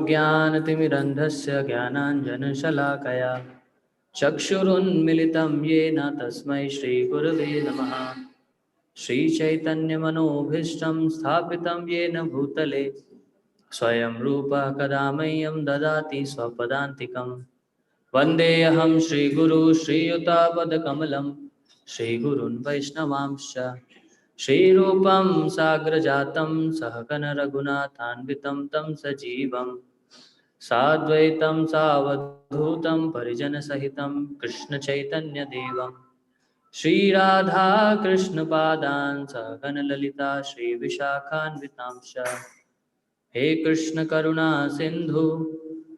ज्ञानतिमिरन्धस्य ज्ञानाञ्जनशलाकया चक्षुरुन्मिलितं येन तस्मै श्रीगुरवे नमः। श्रीचैतन्यमनोभीष्टं स्थापितं येन भूतले स्वयं रूपः कदा मह्यं ददाति स्वपदान्तिकं। वन्देऽहं श्रीगुरु श्रीयुतापदकमलं श्रीगुरून् वैष्णवांश्च श्रीरूपं साग्रजातं सहगण रघुनाथान्वितं तं सजीवं साद्वैतं सावधूतं परिजनसहितं कृष्णचैतन्यदेवं श्रीराधा कृष्णपादान् सहगण ललिता श्रीविशाखान्वितांश्च। हे कृष्ण करुणा सिंधु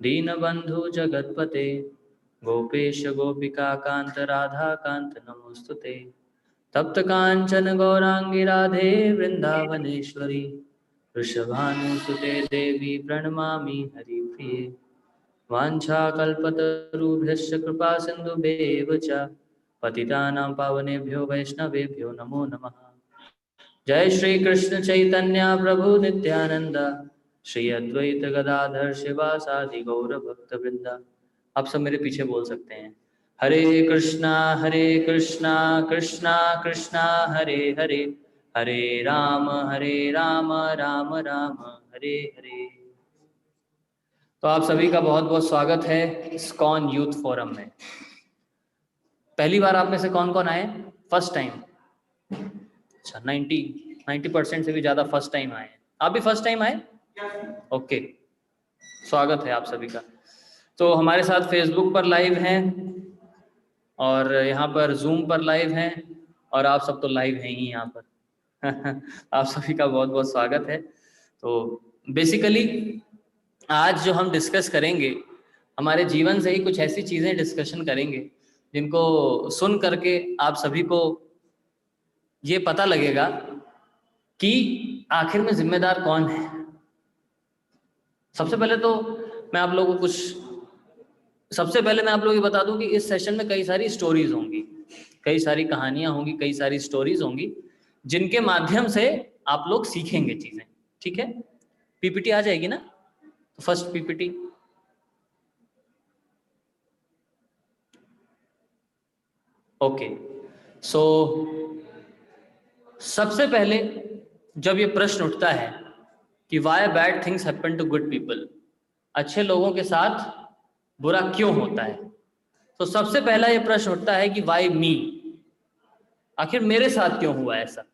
दीनबंधु जगतपते गोपेश गोपिका कांत राधा कांत नमोस्तुते। तप्त कांचन गौरांगी राधे वृंदावनेश्वरी वृषभानुसुते देवी प्रणमामि हरिप्रिये। वाञ्छाकल्पतरुभ्यश्च कृपा सिन्धुभ्येव च पतितानां पावनेभ्यो वैष्णवेभ्यो नमो नमः। जय श्री कृष्ण चैतन्य प्रभु नित्यानंद श्री अद्वैत गदाधर शिवासादि गौर भक्त वृंदा। आप सब मेरे पीछे बोल सकते हैं, हरे कृष्णा कृष्णा कृष्णा हरे हरे, हरे राम राम राम हरे हरे। तो आप सभी का बहुत बहुत स्वागत है इस्कॉन यूथ फोरम में। पहली बार आप में से कौन कौन आए? First time? अच्छा, 90% से भी ज़्यादा फर्स्ट टाइम आए हैं। आप भी फर्स्ट टाइम आए? ओके, स्वागत है आप सभी का। तो हमारे साथ फेसबुक पर लाइव हैं और यहाँ पर जूम पर लाइव हैं और आप सब तो लाइव हैं ही यहाँ पर। आप सभी का बहुत बहुत स्वागत है। तो बेसिकली आज जो हम डिस्कस करेंगे, हमारे जीवन से ही कुछ ऐसी चीज़ें डिस्कशन करेंगे जिनको सुन करके आप सभी को ये पता लगेगा कि आखिर में जिम्मेदार कौन है। सबसे पहले मैं आप लोगों को ये बता दूं कि इस सेशन में कई सारी स्टोरीज होंगी, कई सारी कहानियां होंगी, कई सारी स्टोरीज होंगी जिनके माध्यम से आप लोग सीखेंगे चीजें। ठीक है, पीपीटी आ जाएगी ना? तो फर्स्ट पीपीटी। ओके, सो सबसे पहले जब ये प्रश्न उठता है कि why bad things happen to good people, अच्छे लोगों के साथ बुरा क्यों होता है, तो सबसे पहला ये प्रश्न उठता है कि वाई मी, आखिर मेरे साथ क्यों हुआ ऐसा,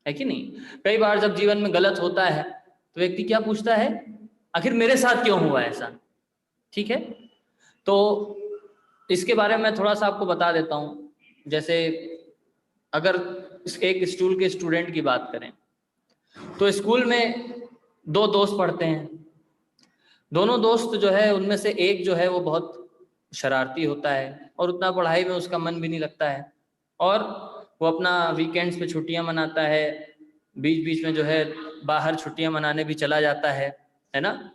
है कि नहीं? कई बार जब जीवन में गलत होता है तो व्यक्ति क्या पूछता है, आखिर मेरे साथ क्यों हुआ ऐसा। ठीक है, तो इसके बारे में मैं थोड़ा सा आपको बता देता हूँ। जैसे अगर एक स्कूल के स्टूडेंट की बात करें तो स्कूल में दो दोस्त पढ़ते हैं। दोनों दोस्त जो है उनमें से एक जो है वो बहुत शरारती होता है और उतना पढ़ाई में उसका मन भी नहीं लगता है और वो अपना वीकेंड्स पे छुट्टियां मनाता है, बीच बीच में जो है बाहर छुट्टियां मनाने भी चला जाता है ना।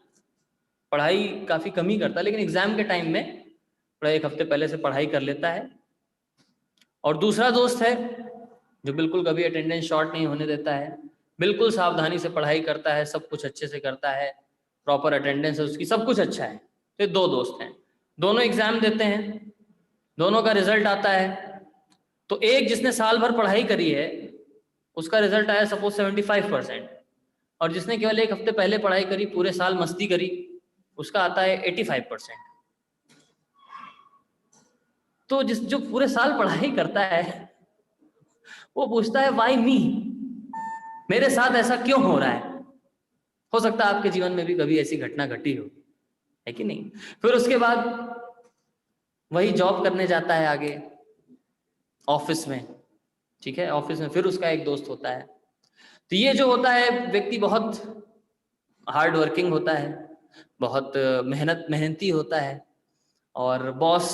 पढ़ाई काफ़ी कम ही करता है, लेकिन एग्ज़ाम के टाइम में थोड़ा एक हफ्ते पहले से पढ़ाई कर लेता है। और दूसरा दोस्त है जो बिल्कुल कभी अटेंडेंस शॉर्ट नहीं होने देता है, बिल्कुल सावधानी से पढ़ाई करता है, सब कुछ अच्छे से करता है, प्रॉपर अटेंडेंस है उसकी, सब कुछ अच्छा है। तो दो दोस्त हैं, दोनों एग्ज़ाम देते हैं, दोनों का रिजल्ट आता है। तो एक जिसने साल भर पढ़ाई करी है उसका रिजल्ट आया सपोज 75%, और जिसने केवल एक हफ्ते पहले पढ़ाई करी, पूरे साल मस्ती करी, उसका आता है 85%। तो जो पूरे साल पढ़ाई करता है वो पूछता है वाई मी, मेरे साथ ऐसा क्यों हो रहा है। हो सकता है आपके जीवन में भी कभी ऐसी घटना घटी हो, है कि नहीं? फिर उसके बाद वही जॉब करने जाता है आगे ऑफिस में। ठीक है, ऑफिस में फिर उसका एक दोस्त होता है। तो ये जो होता है व्यक्ति बहुत हार्ड वर्किंग होता है, बहुत मेहनती होता है और बॉस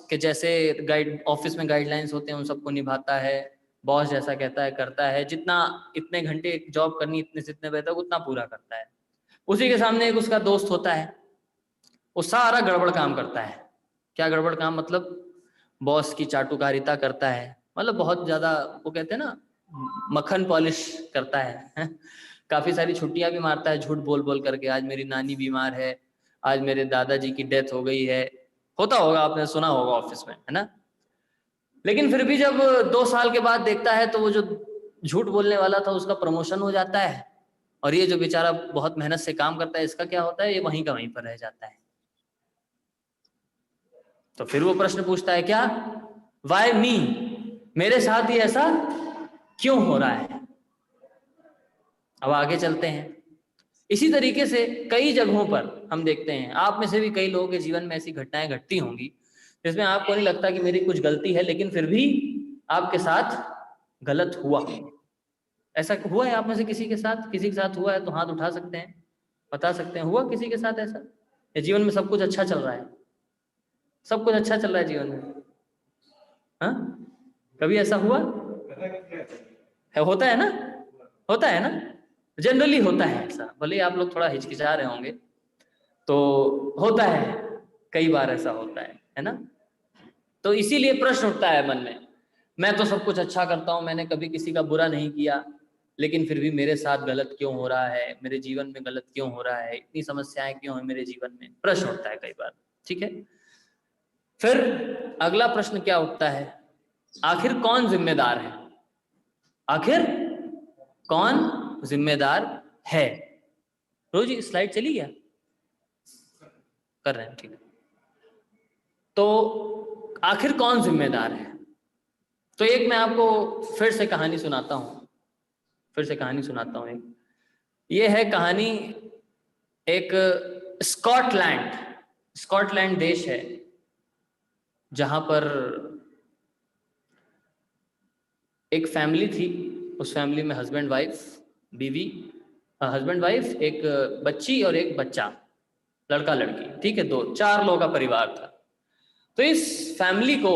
के जैसे ऑफिस में गाइडलाइंस होते हैं उन सबको निभाता है। बॉस जैसा कहता है करता है, जितना इतने घंटे जॉब करनी इतने से इतने बजे तक उतना पूरा करता है। उसी के सामने एक उसका दोस्त होता है, वो सारा गड़बड़ काम करता है। क्या गड़बड़ काम? मतलब बॉस की चाटुकारिता करता है, मतलब बहुत ज़्यादा, वो कहते हैं ना मक्खन पॉलिश करता है। काफी सारी छुट्टियां भी मारता है झूठ बोल बोल करके, आज मेरी नानी बीमार है, आज मेरे दादाजी की डेथ हो गई है, होता होगा, आपने सुना होगा ऑफिस में, है ना। लेकिन फिर भी जब 2 साल के बाद देखता है तो वो जो झूठ बोलने वाला था उसका प्रमोशन हो जाता है, और ये जो बेचारा बहुत मेहनत से काम करता है इसका क्या होता है, ये वहीं का वहीं पर रह जाता है। तो फिर वो प्रश्न पूछता है, क्या, वाई मी, मेरे साथ ही ऐसा क्यों हो रहा है। अब आगे चलते हैं। इसी तरीके से कई जगहों पर हम देखते हैं, आप में से भी कई लोगों के जीवन में ऐसी घटनाएं घटती होंगी जिसमें आपको नहीं लगता कि मेरी कुछ गलती है, लेकिन फिर भी आपके साथ गलत हुआ। ऐसा हुआ है आप में से किसी के साथ हुआ है तो हाथ उठा सकते हैं, बता सकते हैं हुआ किसी के साथ ऐसा, या जीवन में सब कुछ अच्छा चल रहा है, सब कुछ अच्छा चल रहा है जीवन में, हाँ, कभी ऐसा हुआ है? होता है ना, होता है ना, जनरली होता है ऐसा, भले आप लोग थोड़ा हिचकिचा रहे होंगे, तो होता है, कई बार ऐसा होता है ना। तो इसीलिए प्रश्न उठता है मन में, मैं तो सब कुछ अच्छा करता हूं, मैंने कभी किसी का बुरा नहीं किया, लेकिन फिर भी मेरे साथ गलत क्यों हो रहा है, मेरे जीवन में गलत क्यों हो रहा है, इतनी समस्याएं क्यों है मेरे जीवन में, प्रश्न उठता है कई बार, ठीक है। फिर अगला प्रश्न क्या उठता है, आखिर कौन जिम्मेदार है, आखिर कौन जिम्मेदार है। रोज स्लाइड चली गया, कर रहे हैं, ठीक है। तो आखिर कौन जिम्मेदार है, तो एक मैं आपको फिर से कहानी सुनाता हूं, एक, ये है कहानी, एक स्कॉटलैंड देश है जहां पर एक फैमिली थी, उस फैमिली में हस्बैंड वाइफ, बीवी, हस्बैंड वाइफ, एक बच्ची और एक बच्चा, लड़का लड़की, ठीक है, 4 लोगों का परिवार था। तो इस फैमिली को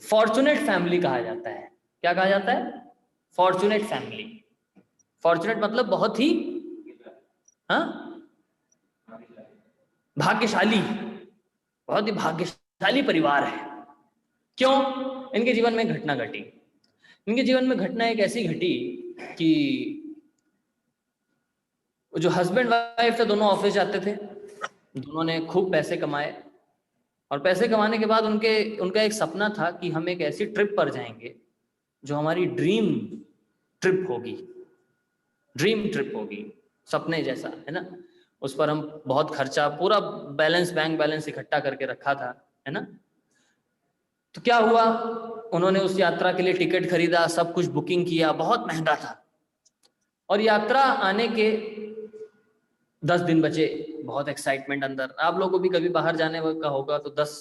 फॉर्चुनेट फैमिली कहा जाता है। क्या कहा जाता है? Fortunate family. फॉर्चुनेट मतलब बहुत ही, हाँ, भाग्यशाली, बहुत ही भाग्यशाली परिवार है। क्यों? इनके जीवन में घटना घटी, इनके जीवन में घटना एक ऐसी घटी कि जो हस्बैंड वाइफ थे दोनों ऑफिस जाते थे, दोनों ने खूब पैसे कमाए, और पैसे कमाने के बाद उनका एक सपना था कि हम एक ऐसी ट्रिप पर जाएंगे जो हमारी ड्रीम ट्रिप होगी, सपने जैसा, है ना। उस पर हम बहुत खर्चा, पूरा बैंक बैलेंस इकट्ठा करके रखा था, है ना। तो क्या हुआ, उन्होंने उस यात्रा के लिए टिकट खरीदा, सब कुछ बुकिंग किया, बहुत महंगा था, और यात्रा आने के 10 दिन बचे, बहुत एक्साइटमेंट अंदर। आप लोगों को भी कभी बाहर जाने का होगा तो 10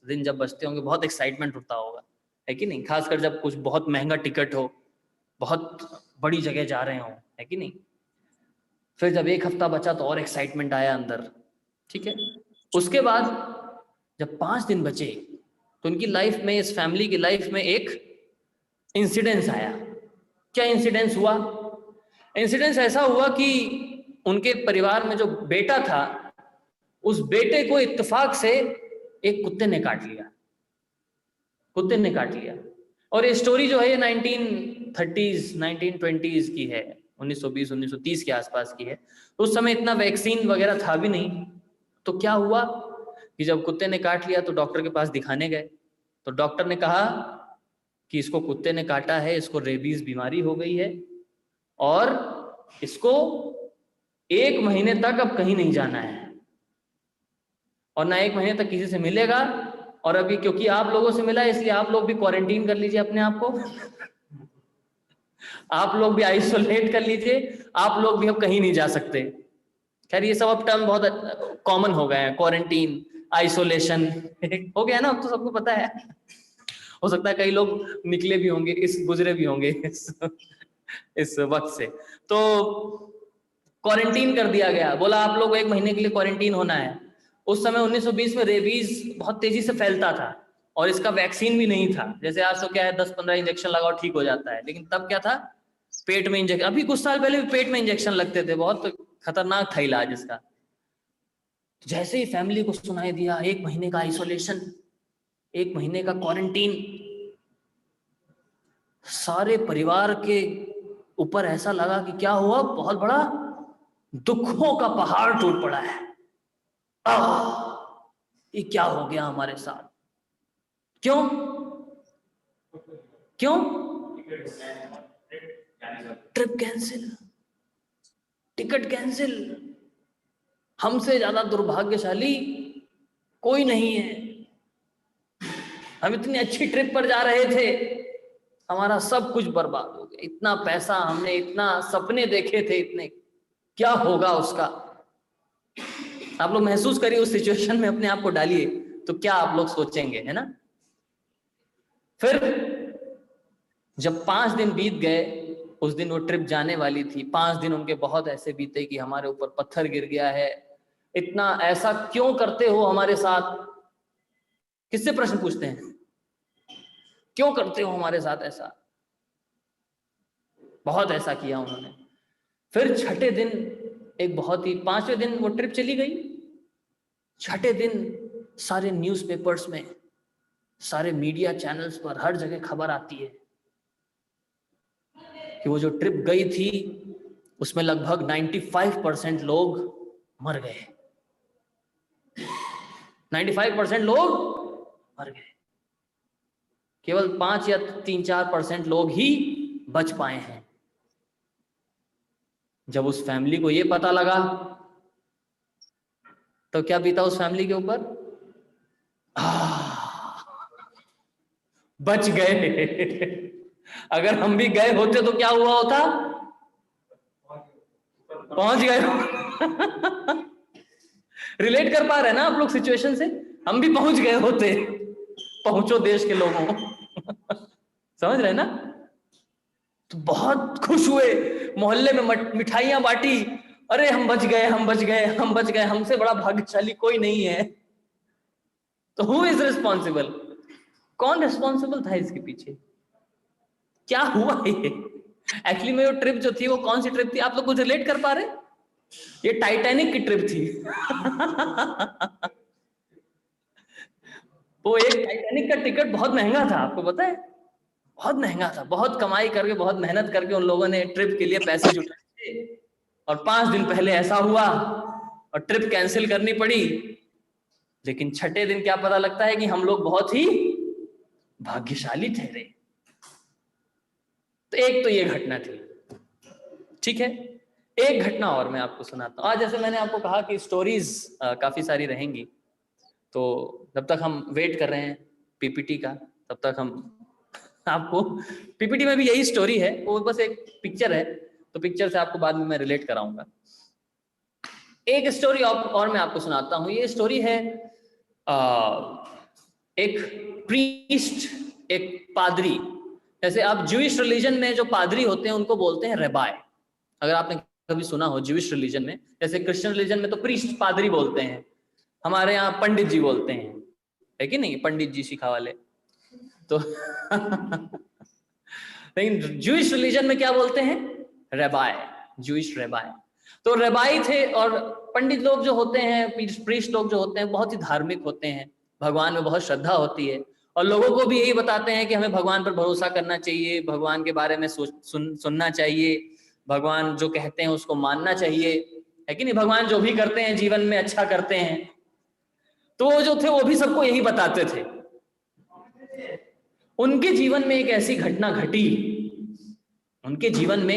दिन जब बचते होंगे बहुत एक्साइटमेंट होता होगा, है कि नहीं, खासकर जब कुछ बहुत महंगा टिकट हो, बहुत बड़ी जगह जा रहे हो, है कि नहीं। फिर जब 1 हफ्ता बचा तो और एक्साइटमेंट आया अंदर, ठीक है। उसके बाद जब 5 दिन बचे तो उनकी लाइफ में, इस फैमिली की लाइफ में एक इंसिडेंस आया। क्या इंसिडेंस हुआ? इंसिडेंस ऐसा हुआ कि उनके परिवार में जो बेटा था, उस बेटे को इत्तेफाक से एक कुत्ते ने काट लिया, और ये स्टोरी जो है ये 1930s 1920s की है, 1920 1930 के आसपास की है। तो उस समय इतना वैक्सीन वगैरह था भी नहीं। तो क्या हुआ कि जब कुत्ते ने काट लिया तो डॉक्टर के पास दिखाने गए, तो डॉक्टर ने कहा कि इसको कुत्ते ने काटा है, इसको रेबीज बीमारी हो गई है, और इसको 1 महीने तक अब कहीं नहीं जाना है, और ना 1 महीने तक किसी से मिलेगा, और अभी क्योंकि आप लोगों से मिला है इसलिए आप लोग भी क्वारंटीन कर लीजिए अपने आप को, आप लोग भी आइसोलेट कर लीजिए, आप लोग भी अब कहीं नहीं जा सकते। खैर ये सब अब टर्म बहुत कॉमन हो गए हैं, क्वारंटीन, आइसोलेशन हो गया ना, अब तो सबको पता है। हो सकता है कई लोग निकले भी होंगे, गुजरे भी होंगे इस वक्त से। तो क्वारंटीन कर दिया गया, बोला आप लोग 1 महीने के लिए क्वारंटीन होना है। उस समय 1920 में रेबीज बहुत तेजी से फैलता था, और इसका वैक्सीन भी नहीं था। जैसे आज तो क्या है, 10-15 इंजेक्शन लगाओ ठीक हो जाता है, लेकिन तब क्या था, पेट में इंजेक्शन। अभी कुछ साल पहले भी पेट में इंजेक्शन लगते थे, बहुत खतरनाक था इलाज इसका। जैसे ही फैमिली को सुनाई दिया 1 महीने का आइसोलेशन, 1 महीने का क्वारंटीन, सारे परिवार के ऊपर ऐसा लगा कि क्या हुआ, बहुत बड़ा दुखों का पहाड़ टूट पड़ा है। ये क्या हो गया हमारे साथ? क्यों क्यों? Trip cancel, ticket cancel. हमसे ज्यादा दुर्भाग्यशाली कोई नहीं है। हम इतनी अच्छी ट्रिप पर जा रहे थे, हमारा सब कुछ बर्बाद हो गया। इतना पैसा हमने, इतना सपने देखे थे, इतने, क्या होगा उसका? आप लोग महसूस करिए, उस सिचुएशन में अपने आप को डालिए, तो क्या आप लोग सोचेंगे, है ना? फिर जब 5 दिन बीत गए, उस दिन वो ट्रिप जाने वाली थी, 5 दिन उनके बहुत ऐसे बीते कि हमारे ऊपर पत्थर गिर गया है, इतना ऐसा क्यों करते हो हमारे साथ? किससे प्रश्न पूछते हैं? क्यों करते हो हमारे साथ ऐसा? बहुत ऐसा किया उन्होंने। फिर छठे दिन एक बहुत ही, 5वें दिन वो ट्रिप चली गई, छठे दिन सारे न्यूज़पेपर्स में, सारे मीडिया चैनल्स पर, हर जगह खबर आती है कि वो जो ट्रिप गई थी उसमें लगभग 95% लोग मर गए। 95% लोग मर गए, केवल 5 या 3-4% लोग ही बच पाए हैं। जब उस फैमिली को ये पता लगा तो क्या बीता उस फैमिली के ऊपर? बच गए। अगर हम भी गए होते तो क्या हुआ होता? पहुंच गए। रिलेट कर पा रहे हैं ना आप लोग सिचुएशन से? हम भी पहुंच गए होते। पहुंचो देश के लोगों। समझ रहे हैं ना? तो बहुत खुश हुए, मोहल्ले में मिठाइयां बांटी, अरे हम बच गए, हम बच गए, हम बच गए, हमसे बड़ा भाग्यशाली कोई नहीं है। तो हु इज रिस्पॉन्सिबल? कौन रिस्पॉन्सिबल था इसके पीछे? क्या हुआ ये? एक्चुअली में वो ट्रिप जो थी वो कौन सी ट्रिप थी? आप लोग कुछ रिलेट कर पा रहे? ये टाइटैनिक की ट्रिप थी। वो एक टाइटैनिक का टिकट बहुत महंगा था, आपको पता है? बहुत महंगा था, बहुत कमाई करके, बहुत मेहनत करके उन लोगों ने ट्रिप के लिए पैसे जुटाए थे, और 5 दिन पहले ऐसा हुआ और ट्रिप कैंसिल करनी पड़ी। लेकिन छठे दिन क्या पता लगता है कि हम लोग बहुत ही भाग्यशाली ठहरे। तो एक तो ये घटना थी, ठीक है। एक घटना और मैं आपको सुनाता हूँ। आज जैसे मैंने आपको कहा कि स्टोरीज काफी सारी रहेंगी, तो जब तक हम वेट कर रहे हैं पीपीटी का, तब तक हम आपको, पीपीटी में भी यही स्टोरी है, वो बस एक पिक्चर है, तो पिक्चर से आपको बाद में मैं रिलेट कराऊंगा। एक स्टोरी और मैं आपको सुनाता हूँ। ये स्टोरी है एक प्रीस्ट, एक पादरी। जैसे आप ज्यूइश रिलीजन में जो पादरी होते हैं उनको बोलते हैं रेबाय। अगर आपने कभी सुना हो ज्यूइश रिलीजन में, जैसे क्रिश्चियन रिलीजन में तो प्रीस्ट, पादरी बोलते हैं, हमारे यहाँ पंडित जी बोलते हैं, है कि नहीं? पंडित जी सिखा वाले तो लेकिन ज्यूइश रिलीजन में क्या बोलते हैं? रेबाय, ज्यूइश रेबाय। तो रेबाई थे, और पंडित लोग जो होते हैं, प्रीस्ट लोग जो होते हैं, बहुत ही धार्मिक होते हैं, भगवान में बहुत श्रद्धा होती है, और लोगों को भी यही बताते हैं कि हमें भगवान पर भरोसा करना चाहिए, भगवान के बारे में सुनना चाहिए, भगवान जो कहते हैं उसको मानना चाहिए, है कि नहीं? भगवान जो भी करते हैं जीवन में अच्छा करते हैं। तो वो जो थे वो भी सबको यही बताते थे। उनके जीवन में एक ऐसी घटना घटी, उनके जीवन में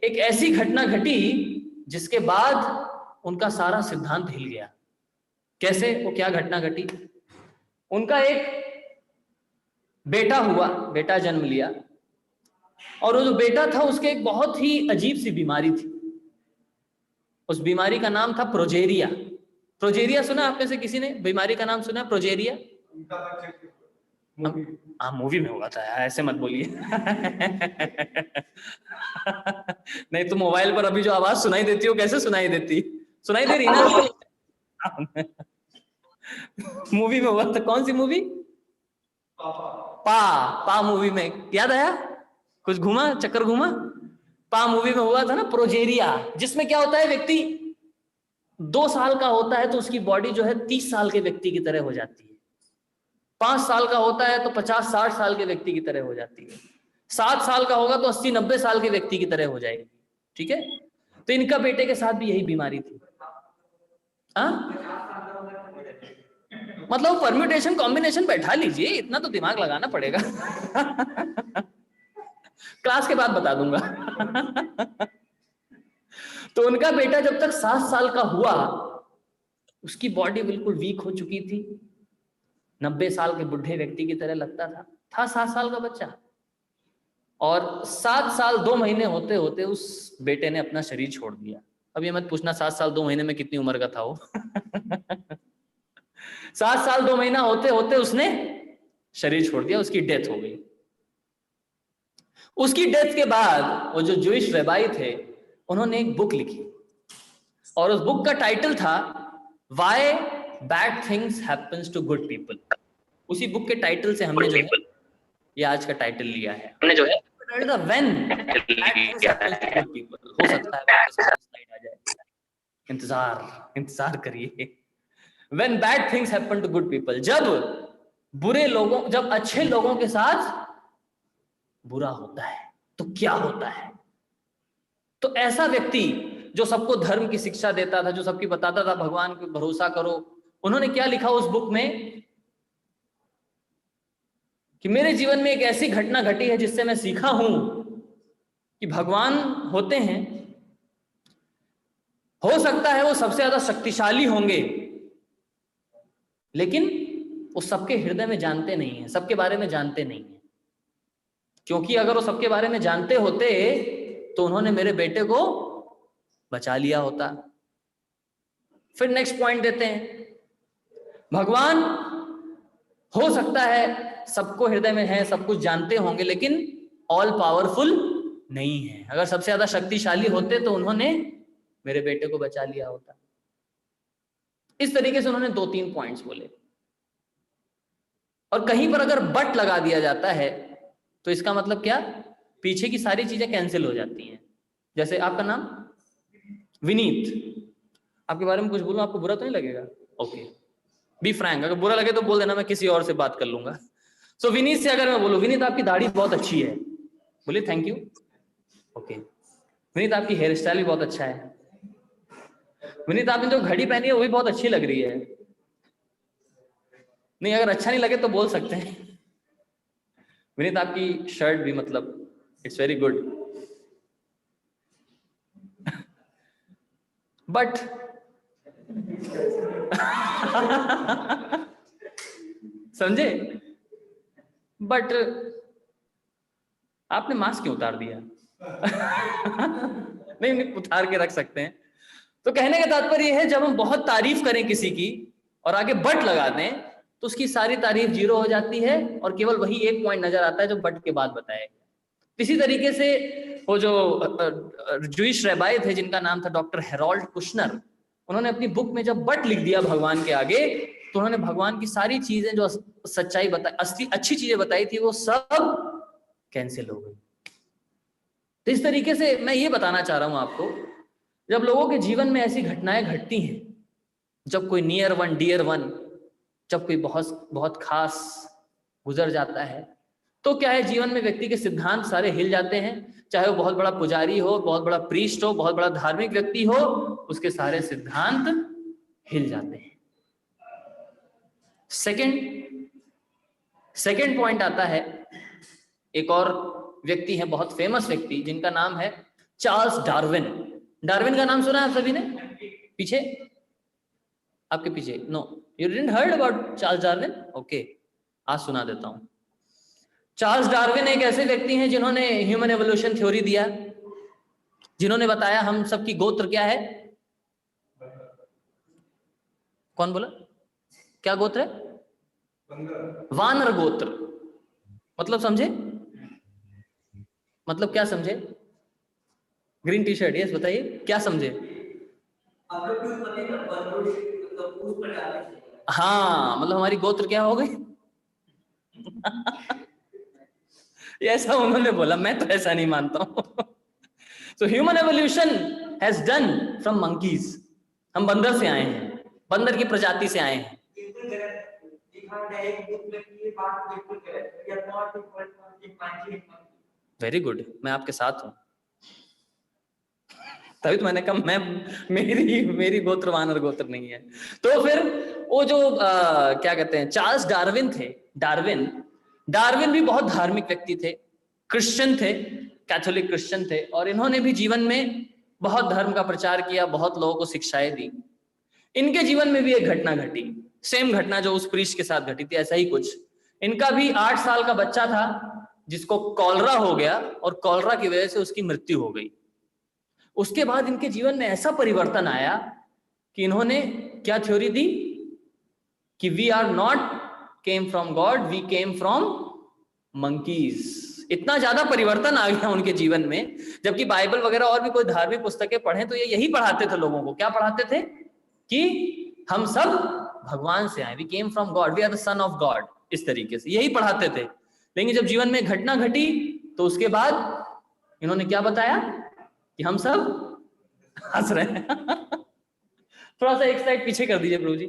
एक ऐसी घटना घटी जिसके बाद उनका सारा सिद्धांत हिल गया। कैसे? वो क्या घटना घटी? उनका एक बेटा हुआ, बेटा जन्म लिया, और वो जो बेटा था उसके एक बहुत ही अजीब सी बीमारी थी। उस बीमारी का नाम था प्रोजेरिया। प्रोजेरिया सुना आप में से किसी ने बीमारी का नाम सुना? प्रोजेरिया? हाँ, मूवी में हुआ था यार, ऐसे मत बोलिए। नहीं तो मोबाइल पर अभी जो आवाज सुनाई देती हो, कैसे सुनाई देती? सुनाई दे रही ना? मूवी में हुआ था। कौन सी मूवी? पा मूवी में याद आया? कुछ घूमा, चक्कर घूमा। पा मूवी में हुआ था ना प्रोजेरिया, जिसमें क्या होता है, व्यक्ति 2 साल का होता है तो उसकी बॉडी जो है 30 साल के व्यक्ति की तरह हो जाती है, 5 साल का होता है तो 50-60 साल के व्यक्ति की तरह हो जाती है, 7 साल का होगा तो 80-90 साल के व्यक्ति की तरह हो जाएगी, ठीक है। तो इनका बेटे के साथ भी यही बीमारी थी। मतलब परम्यूटेशन कॉम्बिनेशन बैठा लीजिए, इतना तो दिमाग लगाना पड़ेगा। क्लास के बाद बता दूंगा। तो उनका बेटा जब तक 7 साल का हुआ, उसकी बॉडी बिल्कुल वीक हो चुकी थी, 90 साल के बुढ़े व्यक्ति की तरह लगता था 7 साल का बच्चा। और 7 साल 2 महीने होते होते उस बेटे ने अपना शरीर छोड़ दिया। अब ये मत पूछना 7 साल 2 महीने में कितनी उम्र का था वो। 7 साल 2 महीना होते होते उसने शरीर छोड़ दिया, उसकी डेथ हो गई। उसकी डेथ के बाद वो जो जूइश रबाई थे, उन्होंने एक बुक लिखी और उस बुक का टाइटल था why bad things happens to good people. उसी बुक के टाइटल से हमने जो है ये आज का टाइटल लिया है, हमने जो है when bad things happens to good people. हो सकता है आपके सामने स्लाइड आ जाए, इंतजार करिए। When bad things happen to good people, जब अच्छे लोगों के साथ बुरा होता है तो क्या होता है। तो ऐसा व्यक्ति जो सबको धर्म की शिक्षा देता था, जो सबकी बताता था भगवान पे भरोसा करो, उन्होंने क्या लिखा उस बुक में कि मेरे जीवन में एक ऐसी घटना घटी है जिससे मैं सीखा हूं कि भगवान होते हैं, हो सकता है वो सबसे ज्यादा शक्तिशाली होंगे, लेकिन वो सबके हृदय में जानते नहीं है, सबके बारे में जानते नहीं है। क्योंकि अगर वो सबके बारे में जानते होते तो उन्होंने मेरे बेटे को बचा लिया होता। फिर नेक्स्ट पॉइंट देते हैं, भगवान हो सकता है सबको हृदय में है, सब कुछ जानते होंगे, लेकिन ऑल पावरफुल नहीं है। अगर सबसे ज्यादा शक्तिशाली होते तो उन्होंने मेरे बेटे को बचा लिया होता। इस तरीके से उन्होंने 2-3 पॉइंट्स बोले। और कहीं पर अगर बट लगा दिया जाता है तो इसका मतलब क्या, पीछे की सारी चीजें कैंसिल हो जाती हैं। जैसे आपका नाम विनीत, आपके बारे में कुछ बोलूं आपको बुरा तो नहीं लगेगा? ओके, बी फ्रैंक, अगर बुरा लगे तो बोल देना, मैं किसी और से बात कर लूंगा। सो विनीत से अगर मैं बोलूं, विनीत आपकी दाढ़ी बहुत अच्छी है, बोलिए थैंक यू। ओके, विनीत आपकी हेयर स्टाइल भी बहुत अच्छा है। विनीत आपने जो घड़ी पहनी है वो भी बहुत अच्छी लग रही है। नहीं, अगर अच्छा नहीं लगे तो बोल सकते हैं। विनीत आपकी शर्ट भी मतलब इट्स वेरी गुड, बट समझे, बट आपने मास्क क्यों उतार दिया? नहीं, उतार के रख सकते हैं। तो कहने का तात्पर्य है, जब हम बहुत तारीफ करें किसी की और आगे बट लगा दें तो उसकी सारी तारीफ जीरो हो जाती है और केवल वही एक पॉइंट नजर आता है जो बट के बाद बताया। इसी तरीके से वो जो जूइश रबाई थे जिनका नाम था डॉक्टर हेरोल्ड कुशनर, उन्होंने अपनी बुक में जब बट लिख दिया भगवान के आगे, तो उन्होंने भगवान की सारी चीजें जो सच्चाई बताई, असली अच्छी चीजें बताई थी, वो सब कैंसिल हो गई। तो इस तरीके से मैं ये बताना चाह रहा हूं आपको, जब लोगों के जीवन में ऐसी घटनाएं घटती हैं, जब कोई नियर वन डियर वन, जब कोई बहुत बहुत खास गुजर जाता है, तो क्या है, जीवन में व्यक्ति के सिद्धांत सारे हिल जाते हैं। चाहे वो बहुत बड़ा पुजारी हो, बहुत बड़ा प्रीस्ट हो, बहुत बड़ा धार्मिक व्यक्ति हो, उसके सारे सिद्धांत हिल जाते हैं। सेकंड पॉइंट आता है, एक और व्यक्ति है, बहुत फेमस व्यक्ति, जिनका नाम है चार्ल्स डार्विन। डार्विन का नाम सुना है आप सभी ने? पीछे, आपके पीछे, no you didn't heard about Charles Darwin? Okay, आज सुना देता हूं। चार्ल्स डार्विन एक ऐसे व्यक्ति हैं जिन्होंने ह्यूमन एवोल्यूशन थ्योरी दिया, जिन्होंने बताया हम सबकी गोत्र क्या है। कौन बोला? क्या गोत्र है? वानर गोत्र। मतलब समझे? मतलब क्या समझे? ग्रीन टी शर्ट, यस, बताइए क्या समझे? हाँ, मतलब हमारी गोत्र क्या हो गई? ऐसा उन्होंने बोला, मैं तो ऐसा नहीं मानता हूं। So human evolution has done from monkeys. हम बंदर से आए हैं, बंदर की प्रजाति से आए हैं। वेरी गुड, मैं आपके साथ हूँ। तभी तो मैंने कहा मैं मेरी गोत्र वानर गोत्र नहीं है। तो फिर वो जो क्या कहते हैं, चार्ल्स डार्विन थे, डार्विन भी बहुत धार्मिक व्यक्ति थे, क्रिश्चियन थे, कैथोलिक क्रिश्चियन थे, और इन्होंने भी जीवन में बहुत धर्म का प्रचार किया, बहुत लोगों को शिक्षाएं दी। इनके जीवन में भी एक घटना घटी, सेम घटना जो उस प्रीस्ट के साथ घटी थी, ऐसा ही कुछ। इनका भी 8 साल का बच्चा था जिसको कॉलरा हो गया, और कॉलरा की वजह से उसकी मृत्यु हो गई। उसके बाद इनके जीवन में ऐसा परिवर्तन आया कि इन्होंने क्या थ्योरी दी कि we are not came from God, we came from monkeys. इतना ज्यादा परिवर्तन आ गया उनके जीवन में, जबकि बाइबल वगैरह और भी कोई धार्मिक पुस्तकें पढ़ें तो ये यही पढ़ाते थे लोगों को। क्या पढ़ाते थे? कि हम सब भगवान से आए, we came from God, we are the son of God, इस तरीके से यही पढ़ाते थे। लेकिन जब जीवन में घटना घटी तो उसके बाद इन्होंने क्या बताया कि हम सब हंस रहे हैं। थोड़ा सा एक स्लाइड पीछे कर दीजिए प्रभु जी,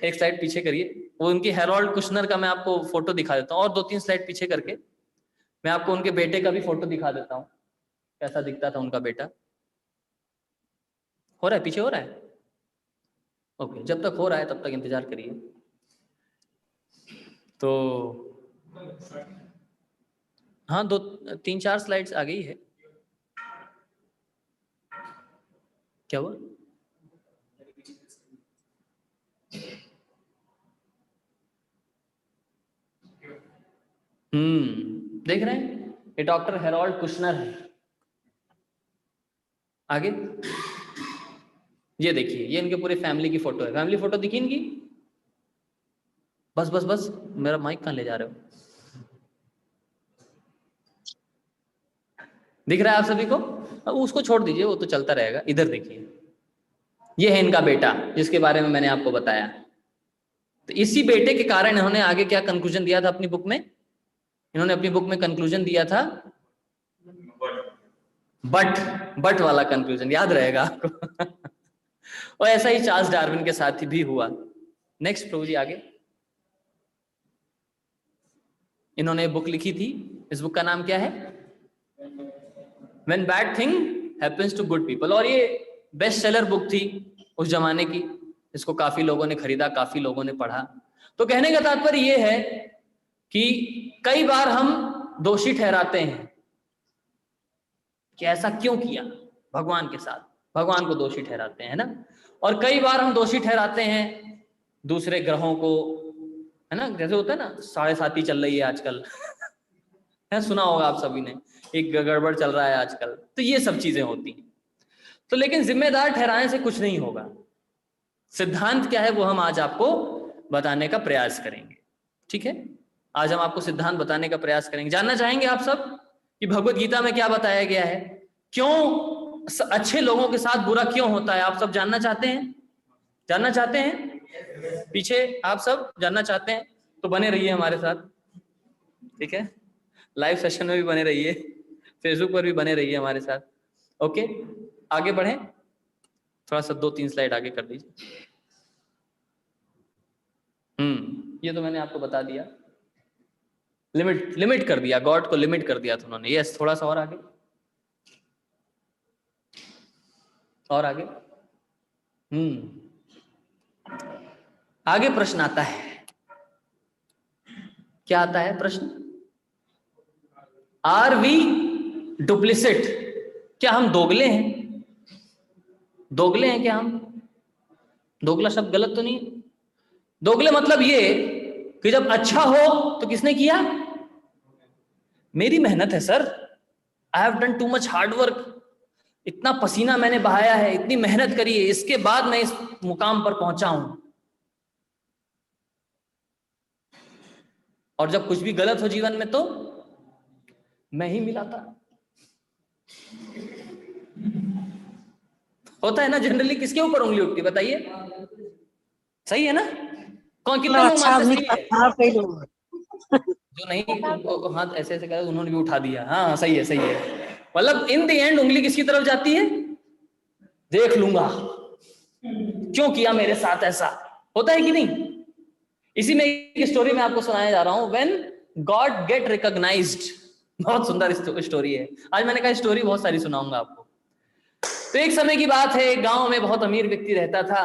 एक स्लाइड पीछे करिए। वो उनकी हेरोल्ड कुशनर का मैं आपको फोटो दिखा देता हूँ, और 2-3 स्लाइड पीछे करके मैं आपको उनके बेटे का भी फोटो दिखा देता हूँ, कैसा दिखता था उनका बेटा। हो रहा है? पीछे हो रहा है? ओके, जब तक हो रहा है तब तक इंतजार करिए। तो हाँ, 2-3-4 स्लाइड्स आ गई है। क्या हुआ? देख रहे हैं, ये डॉक्टर हेरोल्ड कुशनर है। आगे ये देखिए, ये इनके पूरे फैमिली की फोटो है। फैमिली फोटो दिखी इनकी? बस बस बस, मेरा माइक कहाँ ले जा रहे हो? दिख रहा है आप सभी को? अब उसको छोड़ दीजिए, वो तो चलता रहेगा। इधर देखिए, ये है इनका बेटा जिसके बारे में मैंने आपको बताया। तो इसी बेटे के कारण इन्होंने आगे क्या कंक्लूजन दिया था अपनी बुक में? इन्होंने अपनी बुक में कंक्लूजन दिया था बट वाला कंक्लूजन, याद रहेगा आपको। और ऐसा ही चार्ल्स डार्विन के साथ भी हुआ। नेक्स्ट प्रभु जी आगे। इन्होंने बुक लिखी थी, इस बुक का नाम क्या है? When bad thing happens to good people। और ये बेस्ट सेलर बुक थी उस जमाने की, इसको काफी लोगों ने खरीदा, काफी लोगों ने पढ़ा। तो कहने का तात्पर्य ये है कि कई बार हम दोषी ठहराते हैं कि ऐसा क्यों किया भगवान के साथ, भगवान को दोषी ठहराते हैं, है ना। और कई बार हम दोषी ठहराते हैं दूसरे ग्रहों को, है ना। जैसे होता है ना, 7.5 चल रही है आजकल, है, सुना होगा आप सभी ने, एक गड़बड़ चल रहा है आजकल। तो ये सब चीजें होती हैं। तो लेकिन जिम्मेदार ठहराने से कुछ नहीं होगा। सिद्धांत क्या है वो हम आज आपको बताने का प्रयास करेंगे, ठीक है। आज हम आपको सिद्धांत बताने का प्रयास करेंगे। जानना चाहेंगे आप सब कि भगवत गीता में क्या बताया गया है, क्यों अच्छे लोगों के साथ बुरा क्यों होता है? आप सब जानना चाहते हैं? जानना चाहते हैं? पीछे आप सब जानना चाहते हैं तो बने रहिए हमारे साथ, ठीक है। लाइव सेशन में भी बने रहिए, फेसबुक पर भी बने रहिए हमारे साथ। ओके, आगे बढ़े, थोड़ा सा 2-3 स्लाइड आगे कर दीजिए। ये तो मैंने आपको बता दिया, लिमिट कर दिया, गॉड को लिमिट कर दिया था उन्होंने। यस, थोड़ा सा और आगे, और आगे। आगे प्रश्न आता है, क्या आता है प्रश्न? Are we duplicitous? क्या हम दोगले हैं? दोगले हैं क्या हम? दोगला शब्द गलत तो नहीं? दोगले मतलब ये कि जब अच्छा हो तो किसने किया? मेरी मेहनत है sir, I have done too much hard work, इतना पसीना मैंने बहाया है, इतनी मेहनत करी है, इसके बाद मैं इस मुकाम पर पहुंचा हूं। और जब कुछ भी गलत हो जीवन में तो मैं ही मिलाता। होता है ना जनरली, किसके ऊपर उंगली उठती है बताइए? सही है ना? कौन, कितने लोग मानते सही है? जो नहीं हाथ ऐसे ऐसे कर, उन्होंने भी उठा दिया। हाँ सही है, सही है। मतलब इन द एंड उंगली किसकी तरफ जाती है? देख लूंगा क्यों किया मेरे साथ ऐसा, होता है कि नहीं? इसी में एक स्टोरी में आपको सुनाया जा रहा हूं। व्हेन गॉड गेट रिकॉग्नाइज्ड, बहुत सुंदर स्टोरी है। आज मैंने कहा स्टोरी बहुत सारी सुनाऊंगा आपको। तो एक समय की बात है, एक गांव में बहुत अमीर व्यक्ति रहता था।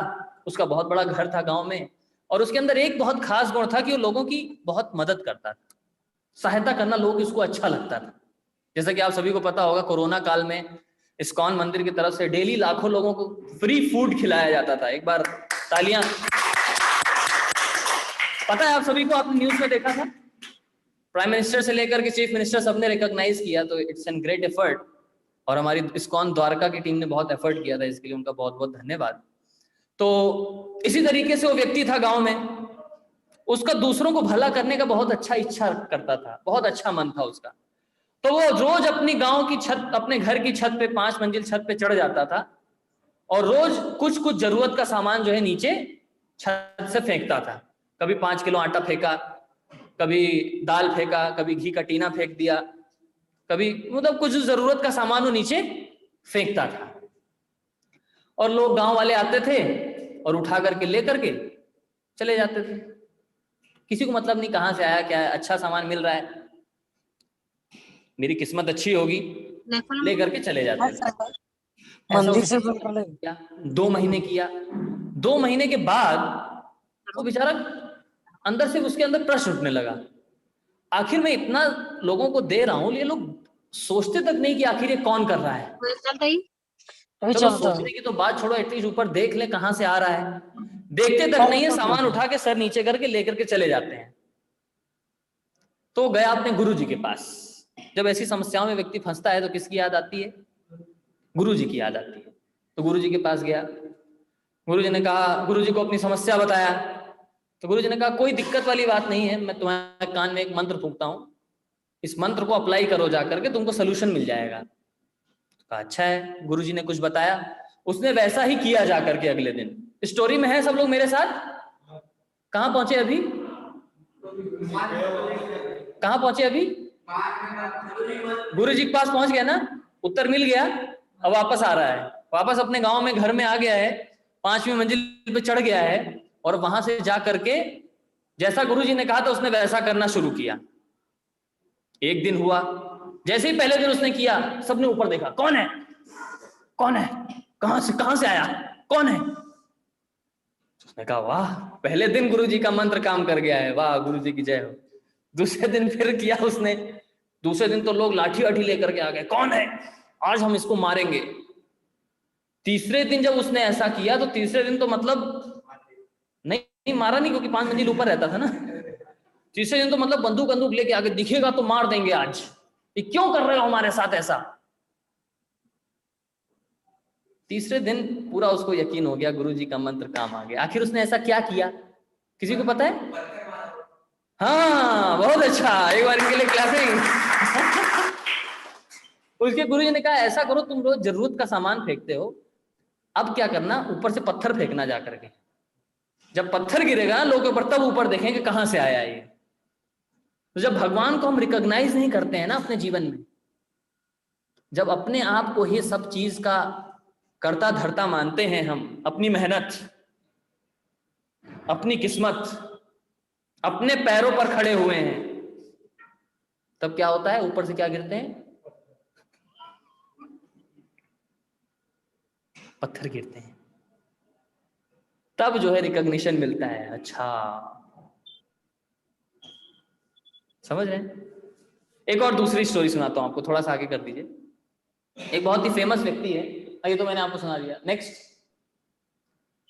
उसका बहुत बड़ा घर था गांव में, और उसके अंदर एक बहुत खास गुण था कि वो लोगों की बहुत मदद करता था। सहायता करना लोगों को उसको अच्छा लगता था। जैसा कि आप सभी को पता होगा, कोरोना काल में इस्कॉन मंदिर की तरफ से डेली लाखों लोगों को फ्री फूड खिलाया जाता था। एक बार तालियां। पता है आप सभी को, आपने न्यूज में देखा था, प्राइम मिनिस्टर से लेकर के चीफ मिनिस्टर सबने रिकॉग्नाइज किया, तो इट्स एन ग्रेट एफर्ट। और हमारी इस्कॉन द्वारका की टीम ने बहुत एफर्ट किया था, इसके लिए उनका बहुत बहुत धन्यवाद। तो इसी तरीके से वो व्यक्ति था गांव में, उसका दूसरों को भला करने का बहुत अच्छा इच्छा करता था, बहुत अच्छा मन था उसका। तो वो रोज अपनी गांव की छत, अपने घर की छत पे, 5 मंजिल छत पे चढ़ जाता था, और रोज कुछ कुछ जरूरत का सामान जो है नीचे छत से फेंकता था। कभी 5 किलो आटा फेंका, कभी दाल फेंका, कभी घी का टीना फेंक दिया, कभी मतलब कुछ जरूरत का सामान वो नीचे फेंकता था। और लोग गांव वाले आते थे और उठा करके ले करके चले जाते थे। किसी को मतलब नहीं कहां से आया क्या है, अच्छा सामान मिल रहा है, मेरी किस्मत अच्छी होगी, ले करके चले जाते थे। मंदिर से 2 महीने किया। 2 महीने के बाद वो बेचारा अंदर से उसके अंदर प्रश्न उठने लगा, आखिर मैं इतना लोगों को दे रहा हूं, ये लोग सोचते तक नहीं कि आखिर ये कौन कर रहा है। चलो सोचने की तो बात छोड़ो, एटलीस्ट ऊपर देख ले कहां से आ रहा है। देखते तक नहीं है, सामान उठा के सर नीचे करके लेकर के चले जाते हैं। तो गया अपने गुरु जी के पास। जब ऐसी समस्याओं में व्यक्ति फंसता है तो किसकी याद आती है? गुरु जी की याद आती है। तो गुरु जी के पास गया, गुरु जी ने कहा, गुरु जी को अपनी समस्या बताया। तो गुरु जी ने कहा कोई दिक्कत वाली बात नहीं है, मैं तुम्हारे कान में एक मंत्र फूंकता हूं, इस मंत्र को अप्लाई करो जाकर के, तुमको सोल्यूशन मिल जाएगा। तो कहा अच्छा है। गुरु जी ने कुछ बताया, उसने वैसा ही किया जाकर के। अगले दिन स्टोरी में है, सब लोग मेरे साथ। कहां पहुंचे अभी? कहां पहुंचे अभी? गुरु जी के पास पहुंच गया ना, उत्तर मिल गया। अब वापस आ रहा है, वापस अपने गांव में घर में आ गया है, 5वीं मंजिल पे चढ़ गया है, और वहां से जा करके जैसा गुरु जी ने कहा था उसने वैसा करना शुरू किया। एक दिन हुआ, जैसे ही पहले दिन उसने किया, सबने ऊपर देखा, कौन है, कौन है, कहां से आया, कौन है? उसने कहा वाह, पहले दिन गुरु जी का मंत्र काम कर गया है, वाह गुरु जी की जय हो। दूसरे दिन फिर किया उसने। दूसरे दिन तो लोग लाठी वाठी लेकर के आ गए, कौन है, आज हम इसको मारेंगे। तीसरे दिन जब उसने ऐसा किया, तो तीसरे दिन तो मतलब नहीं मारा नहीं, क्योंकि 5 मंजिल ऊपर रहता था ना। तीसरे दिन तो मतलब बंदूक बंदूक लेके आगे, दिखेगा तो मार देंगे आज, ये क्यों कर रहे हो हमारे साथ ऐसा। तीसरे दिन पूरा उसको यकीन हो गया, गुरु जी का मंत्र काम आ गया। आखिर उसने ऐसा क्या किया, किसी को पता है? हाँ बहुत अच्छा, एक बार इनके लिए क्लैपिंग। उसके गुरु जी ने कहा ऐसा करो, तुम रोज जरूरत का सामान फेंकते हो, अब क्या करना, ऊपर से पत्थर फेंकना जाकर के। जब पत्थर गिरेगा लोग ऊपर, तब ऊपर देखेंगे कहां से आया ये। तो जब भगवान को हम रिकॉग्नाइज नहीं करते हैं ना अपने जीवन में, जब अपने आप को ही सब चीज का करता धरता मानते हैं हम, अपनी मेहनत, अपनी किस्मत, अपने पैरों पर खड़े हुए हैं, तब क्या होता है, ऊपर से क्या गिरते हैं, पत्थर गिरते हैं। तब जो है रिकॉग्निशन मिलता है। अच्छा समझ रहे हैं? एक और दूसरी स्टोरी सुनाता हूं आपको, थोड़ा सा आगे कर दीजिए। एक बहुत ही फेमस व्यक्ति है, ये तो मैंने आपको सुना दिया। नेक्स्ट,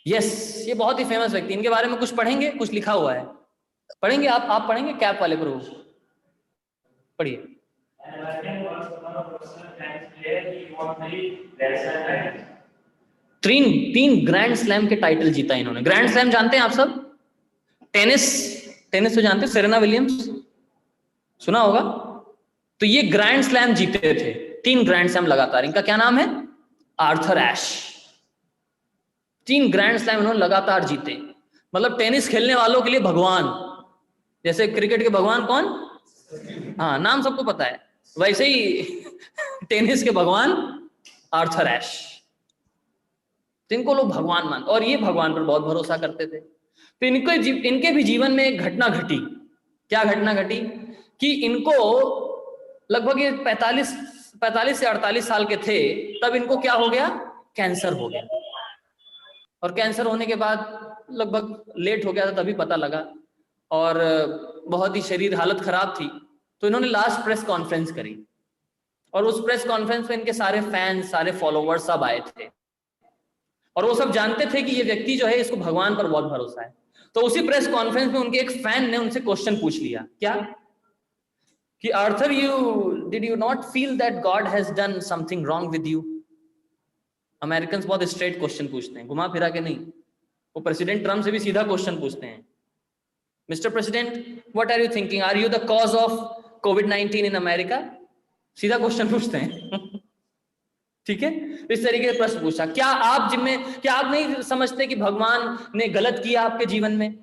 यस, ये बहुत ही फेमस व्यक्ति, इनके बारे में कुछ पढ़ेंगे, कुछ लिखा हुआ है, पढ़ेंगे आप पढ़ेंगे, कैप वाले प्रभु पढ़िए। तीन ग्रैंड स्लैम के टाइटल जीता इन्होंने। ग्रैंड स्लैम जानते हैं आप सब? टेनिस तो जानते हैं, सेरेना विलियम्स सुना होगा। तो ये ग्रैंड स्लैम जीते थे, 3 ग्रैंड स्लैम लगातार। इनका क्या नाम है? आर्थर एश। 3 ग्रैंड स्लैम इन्होंने लगातार जीते। मतलब टेनिस खेलने वालों के लिए भगवान, जैसे क्रिकेट के भगवान कौन, हाँ नाम सबको पता है, वैसे ही टेनिस के भगवान आर्थर एश। जिनको लोग भगवान मानते, और ये भगवान पर बहुत भरोसा करते थे। तो इनके भी जीवन में एक घटना घटी। क्या घटना घटी? कि इनको लगभग ये 45 से 48 साल के थे, तब इनको क्या हो गया, कैंसर हो गया। और कैंसर होने के बाद लगभग लेट हो गया था, तभी पता लगा, और बहुत ही शरीर हालत खराब थी। तो इन्होंने लास्ट प्रेस कॉन्फ्रेंस करी, और उस प्रेस कॉन्फ्रेंस में इनके सारे फैंस, सारे फॉलोवर्स सब आए थे, और वो सब जानते थे कि ये व्यक्ति जो है, इसको भगवान पर बहुत भरोसा है। तो उसी प्रेस कॉन्फ्रेंस में उनके एक फैन ने उनसे क्वेश्चन पूछ लिया, क्या कि Arthur, did you not feel that God has done something wrong with you? Americans बहुत स्ट्रेट क्वेश्चन पूछते हैं, घुमा फिरा के नहीं। वो प्रेसिडेंट ट्रम्प से भी सीधा क्वेश्चन पूछते हैं, Mister President, what are you thinking, are you the cause of कोविड-19 इन अमेरिका? सीधा क्वेश्चन पूछते हैं। ठीक है, इस तरीके से प्रश्न पूछा, क्या आप नहीं समझते कि भगवान ने गलत किया आपके जीवन में?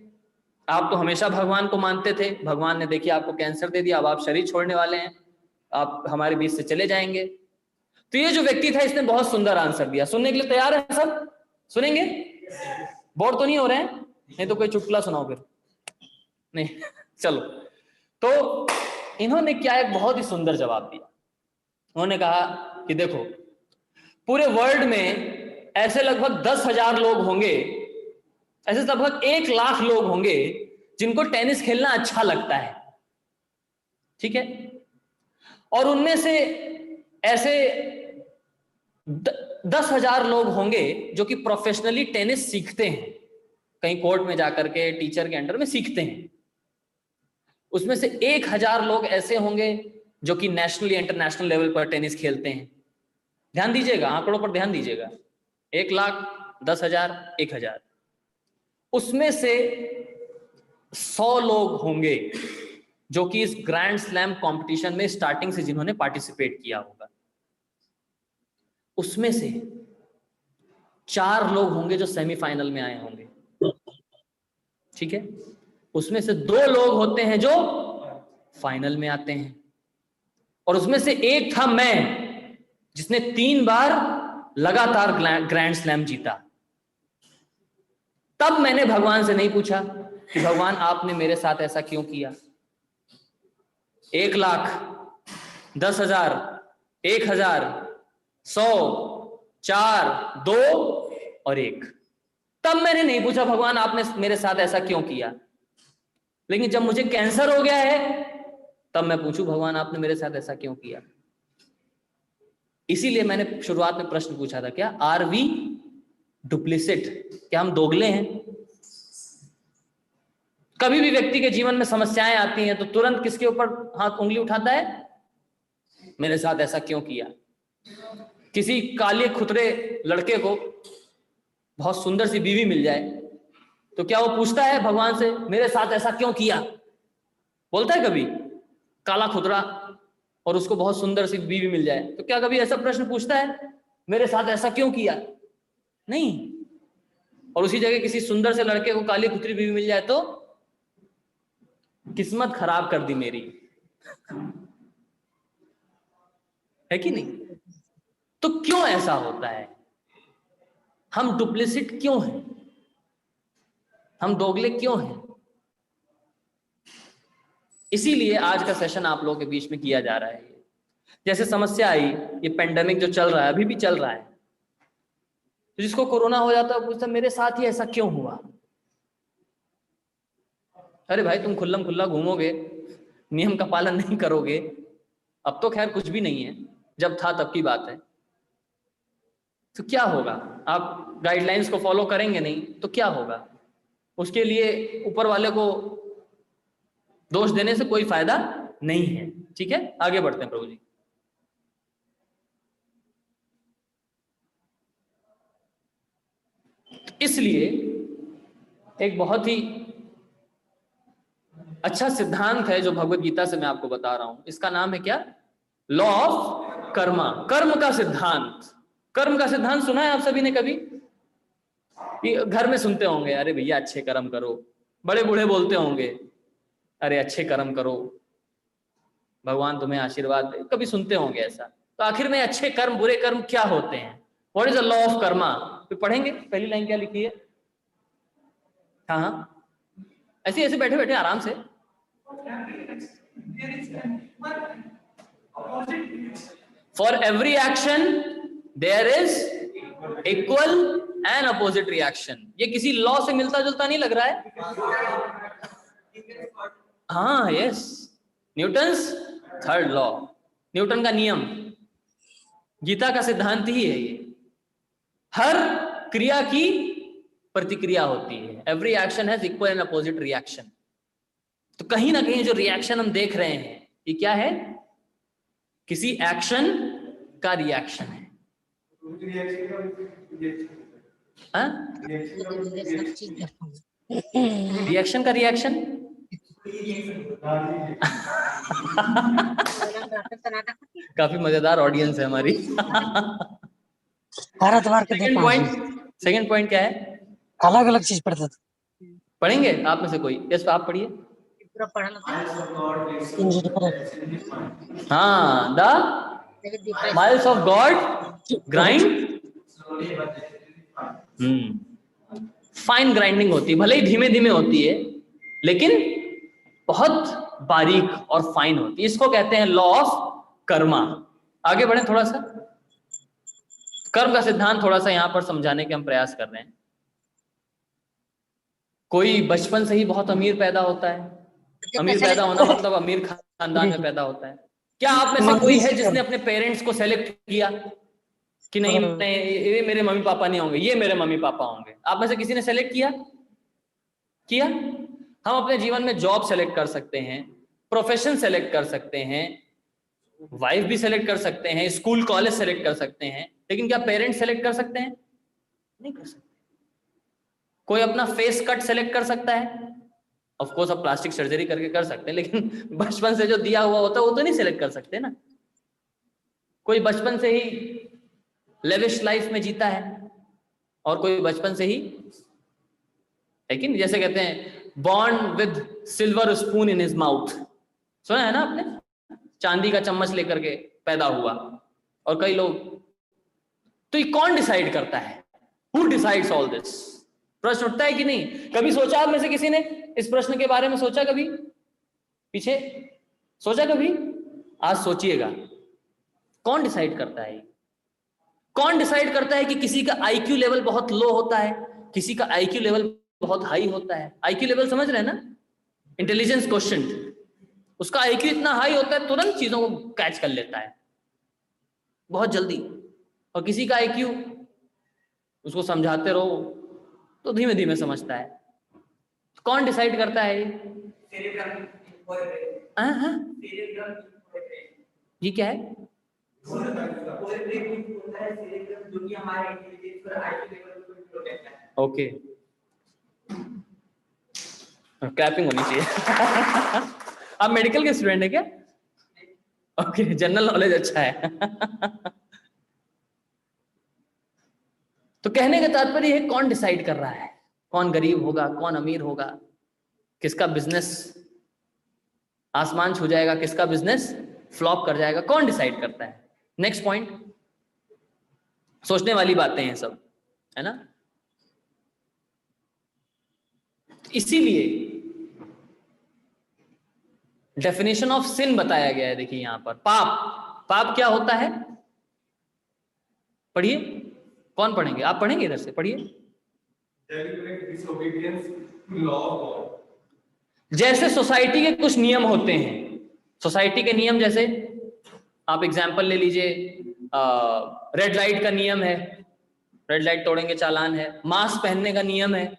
आप तो हमेशा भगवान को मानते थे, भगवान ने देखिए आपको कैंसर दे दिया, अब आप शरीर छोड़ने वाले हैं, आप हमारे बीच से चले जाएंगे। तो ये जो व्यक्ति था, इसने बहुत सुंदर आंसर दिया। सुनने के लिए तैयार है सब? सुनेंगे? बोर तो नहीं हो रहे हैं? नहीं तो कोई चुटकुला सुनाओ फिर। नहीं, चलो। तो इन्होंने क्या एक बहुत ही सुंदर जवाब दिया। उन्होंने कहा कि देखो, पूरे वर्ल्ड में ऐसे लगभग 10,000 लोग होंगे, ऐसे लगभग 1 लाख लोग होंगे जिनको टेनिस खेलना अच्छा लगता है, ठीक है? और उनमें से ऐसे 10,000 लोग होंगे जो कि प्रोफेशनली टेनिस सीखते हैं, कहीं कोर्ट में जाकर के टीचर के अंडर में सीखते हैं। उसमें से 1,000 लोग ऐसे होंगे जो कि नेशनल या इंटरनेशनल लेवल पर टेनिस खेलते हैं। ध्यान दीजिएगा, आंकड़ों पर ध्यान दीजिएगा, 1 लाख, 10,000, 1,000। उसमें से 100 लोग होंगे जो कि इस ग्रैंड स्लैम कंपटीशन में स्टार्टिंग से जिन्होंने पार्टिसिपेट किया होगा। उसमें से 4 लोग होंगे जो सेमीफाइनल में आए होंगे, ठीक है? उसमें से 2 लोग होते हैं जो फाइनल में आते हैं, और उसमें से एक था मैं, जिसने 3 बार लगातार ग्रैंड स्लैम जीता। तब मैंने भगवान से नहीं पूछा कि भगवान आपने मेरे साथ ऐसा क्यों किया। 1 लाख, 10,000, 1,000, 100, 4, 2 और 1। तब मैंने नहीं पूछा भगवान आपने मेरे साथ ऐसा क्यों किया। लेकिन जब मुझे कैंसर हो गया है, तब मैं पूछूं भगवान आपने मेरे साथ ऐसा क्यों किया। इसीलिए मैंने शुरुआत में प्रश्न पूछा था, क्या आर वी डुप्लिसिट, क्या हम दोगले हैं? कभी भी व्यक्ति के जीवन में समस्याएं आती हैं तो तुरंत किसके ऊपर हाथ उंगली उठाता है? मेरे साथ ऐसा क्यों किया। किसी काले खुतरे लड़के को बहुत सुंदर सी बीवी मिल जाए तो क्या वो पूछता है भगवान से मेरे साथ ऐसा क्यों किया? बोलता है कभी? काला खुतरा और उसको बहुत सुंदर सी बीवी मिल जाए तो क्या कभी ऐसा प्रश्न पूछता है मेरे साथ ऐसा क्यों किया? नहीं। और उसी जगह किसी सुंदर से लड़के को काली खुतरी बीवी मिल जाए तो किस्मत खराब कर दी मेरी, है कि नहीं? तो क्यों ऐसा होता है? हम डुप्लिसिट क्यों हैं? हम दोगले क्यों हैं? इसीलिए आज का सेशन आप लोगों के बीच में किया जा रहा है। जैसे समस्या आई, ये पेंडेमिक जो चल रहा है, अभी भी चल रहा है, तो जिसको कोरोना हो जाता है पूछता मेरे साथ ही ऐसा क्यों हुआ। अरे भाई, तुम खुल्लम खुल्ला घूमोगे, नियम का पालन नहीं करोगे, अब तो खैर कुछ भी नहीं है, जब था तब की बात है, तो क्या होगा? आप गाइडलाइंस को फॉलो करेंगे नहीं तो क्या होगा? उसके लिए ऊपर वाले को दोष देने से कोई फायदा नहीं है। ठीक है, आगे बढ़ते हैं प्रभु जी। इसलिए एक बहुत ही अच्छा सिद्धांत है जो भगवत गीता से मैं आपको बता रहा हूं, इसका नाम है क्या? लॉ ऑफ कर्मा, कर्म का सिद्धांत। कर्म का सिद्धांत सुना है आप सभी ने कभी? घर में सुनते होंगे, अरे भैया अच्छे कर्म करो, बड़े बूढ़े बोलते होंगे अरे अच्छे कर्म करो, भगवान तुम्हें आशीर्वाद दे, कभी सुनते होंगे ऐसा। तो आखिर में अच्छे कर्म बुरे कर्म क्या होते हैं? What is the law of Karma? तो पढ़ेंगे, पहली लाइन क्या लिखी है? हाँ हाँ, ऐसे ऐसे बैठे बैठे आराम से। For every action there is equal and opposite reaction. ये किसी लॉ से मिलता जुलता नहीं लग रहा है? हाँ, yes, Newton's third law, Newton का नियम, गीता का सिद्धांत ही है ये। हर क्रिया की प्रतिक्रिया होती है। Every action has equal and opposite reaction. तो कहीं ना कहीं जो रिएक्शन हम देख रहे हैं ये क्या है? किसी एक्शन का रिएक्शन है। रिएक्शन का रिएक्शन काफी मजेदार ऑडियंस है हमारी। सेकंड पॉइंट क्या है? अलग अलग चीज पढ़ते थे। पढ़ेंगे आप में से कोई? यस, आप पढ़िए। हाँ, the miles of God grind, fine grinding होती है, भले ही धीमे धीमे होती है लेकिन बहुत बारीक और फाइन होती है। इसको कहते हैं लॉ ऑफ कर्मा। आगे बढ़े थोड़ा सा, कर्म का सिद्धांत थोड़ा सा यहां पर समझाने के हम प्रयास कर रहे हैं। कोई बचपन से ही बहुत अमीर पैदा होता है। अमीर पैदा होना मतलब अमीर खानदान में पैदा होता है। क्या आप में से कोई है जिसने अपने पेरेंट्स को सेलेक्ट किया कि नहीं, ये मेरे मम्मी पापा नहीं होंगे, ये मेरे मम्मी पापा होंगे? आप में से किसी ने सेलेक्ट किया? हम अपने जीवन में जॉब सेलेक्ट कर सकते हैं, प्रोफेशन सेलेक्ट कर सकते हैं, वाइफ भी सेलेक्ट कर सकते हैं, स्कूल कॉलेज सेलेक्ट कर सकते हैं, लेकिन क्या पेरेंट्स सेलेक्ट कर सकते हैं? नहीं कर सकते। कोई अपना फेस कट सेलेक्ट कर सकता है? ऑफ कोर्स आप प्लास्टिक सर्जरी करके कर सकते हैं, लेकिन बचपन से जो दिया हुआ होता है वो तो नहीं सेलेक्ट कर सकते ना। कोई बचपन से ही लेविश लाइफ में जीता है और कोई बचपन से ही, लेकिन जैसे कहते हैं born with silver spoon in his mouth, सुना है ना आपने? चांदी का चम्मच लेकर के पैदा हुआ। और कई लोग, तो ये कौन डिसाइड करता है? Who decides all this? प्रश्न उठता है कि नहीं? कभी सोचा आप में से किसी ने इस प्रश्न के बारे में? सोचा कभी? पीछे सोचा कभी? आज सोचिएगा, कौन डिसाइड करता है? कौन डिसाइड करता है कि किसी का आईक्यू लेवल बहुत लो होता है, किसी का आईक्यू लेवल बहुत हाई होता है? आईक्यू लेवल समझ रहे हैं ना? Intelligence quotient. उसका आईक्यू इतना हाई होता है तुरंत चीजों को कैच कर लेता है बहुत जल्दी, और किसी का आईक्यू, उसको समझाते रहो तो धीमे धीमे समझता है। कौन डिसाइड करता है ये क्या है? ओके, क्लैपिंग होनी चाहिए। आप मेडिकल के स्टूडेंट है क्या? ओके, जनरल नॉलेज अच्छा है। तो कहने का तात्पर्य है कौन डिसाइड कर रहा है? कौन गरीब होगा, कौन अमीर होगा, किसका बिजनेस आसमान छू जाएगा, किसका बिजनेस फ्लॉप कर जाएगा, कौन डिसाइड करता है? नेक्स्ट पॉइंट, सोचने वाली बातें हैं सब, है ना? इसीलिए डेफिनेशन ऑफ सिन बताया गया है। देखिए यहां पर पाप क्या होता है? पढ़िए, कौन पढ़ेंगे? आप पढ़ेंगे? इधर से पढ़िए। जैसे सोसाइटी के कुछ नियम होते हैं, सोसाइटी के नियम, जैसे आप एग्जाम्पल ले लीजिए, रेड लाइट का नियम है, रेड लाइट तोड़ेंगे चालान है। मास्क पहनने का नियम है,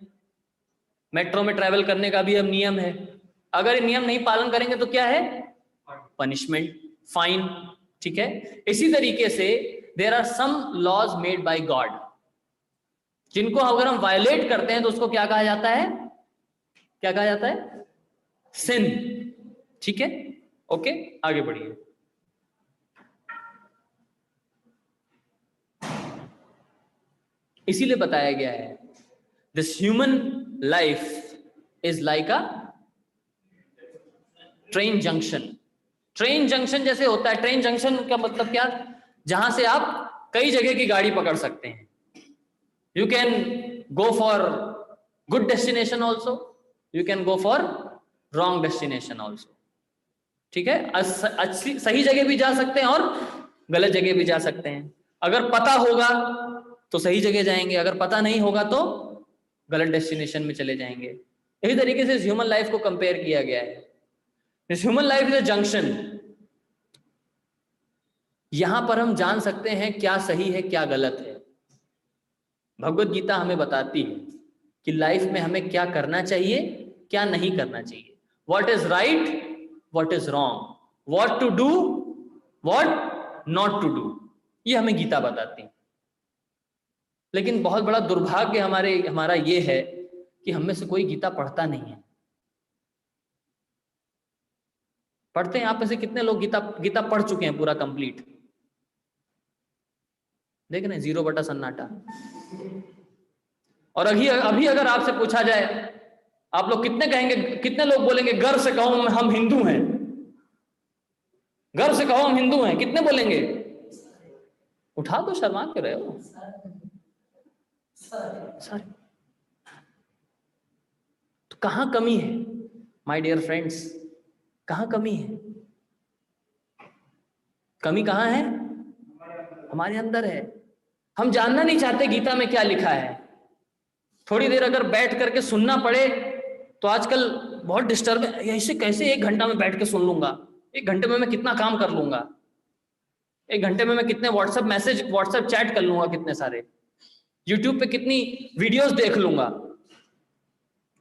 मेट्रो में ट्रैवल करने का भी अब नियम है। अगर ये नियम नहीं पालन करेंगे तो क्या है? Punishment, fine. ठीक है, इसी तरीके से there are some laws made by God, जिनको अगर हम वायलेट करते हैं तो उसको क्या कहा जाता है? क्या कहा जाता है? सिन। ठीक है, ओके, आगे बढ़िए। इसीलिए बताया गया है this human life is like a train junction. Train junction जैसे होता है, ट्रेन जंक्शन का मतलब क्या? जहां से आप कई जगह की गाड़ी पकड़ सकते हैं। You can go for good destination also, you can go for wrong destination also. ठीक है, अच्छी सही जगह भी जा सकते हैं और गलत जगह भी जा सकते हैं। अगर पता होगा तो सही जगह जाएंगे, अगर पता नहीं होगा तो गलत डेस्टिनेशन में चले जाएंगे। इसी तरीके से ह्यूमन लाइफ को कंपेयर किया गया है। Human life is a junction. यहां पर हम जान सकते हैं क्या सही है क्या गलत है। भगवत गीता हमें बताती है कि लाइफ में हमें क्या करना चाहिए क्या नहीं करना चाहिए, what is right what is wrong, what to do what not to do, ये हमें गीता बताती है। लेकिन बहुत बड़ा दुर्भाग्य हमारा ये है कि हम में से कोई गीता पढ़ता नहीं है। पढ़ते हैं आप में से कितने लोग गीता पढ़ चुके हैं पूरा कंप्लीट? देख रहे हैं, 0 बटा सन्नाटा। और अभी अगर आपसे पूछा जाए, आप लोग कितने कहेंगे, कितने लोग बोलेंगे गर्व से कहो हम हिंदू हैं, गर्व से कहो हम हिंदू हैं, कितने बोलेंगे? उठा दो, शर्मा के रहे हो सारे। तो कहां कमी है माय डियर फ्रेंड्स? कहां कमी है? कमी कहां है? हमारे अंदर है। हम जानना नहीं चाहते गीता में क्या लिखा है। थोड़ी देर अगर बैठ करके सुनना पड़े तो आजकल बहुत डिस्टर्ब है, ऐसे कैसे 1 घंटा में बैठ के सुन लूंगा, 1 घंटे में मैं कितना काम कर लूंगा, 1 घंटे में मैं कितने व्हाट्सएप चैट कर लूंगा, कितने सारे यूट्यूब पे कितनी वीडियोस देख लूंगा।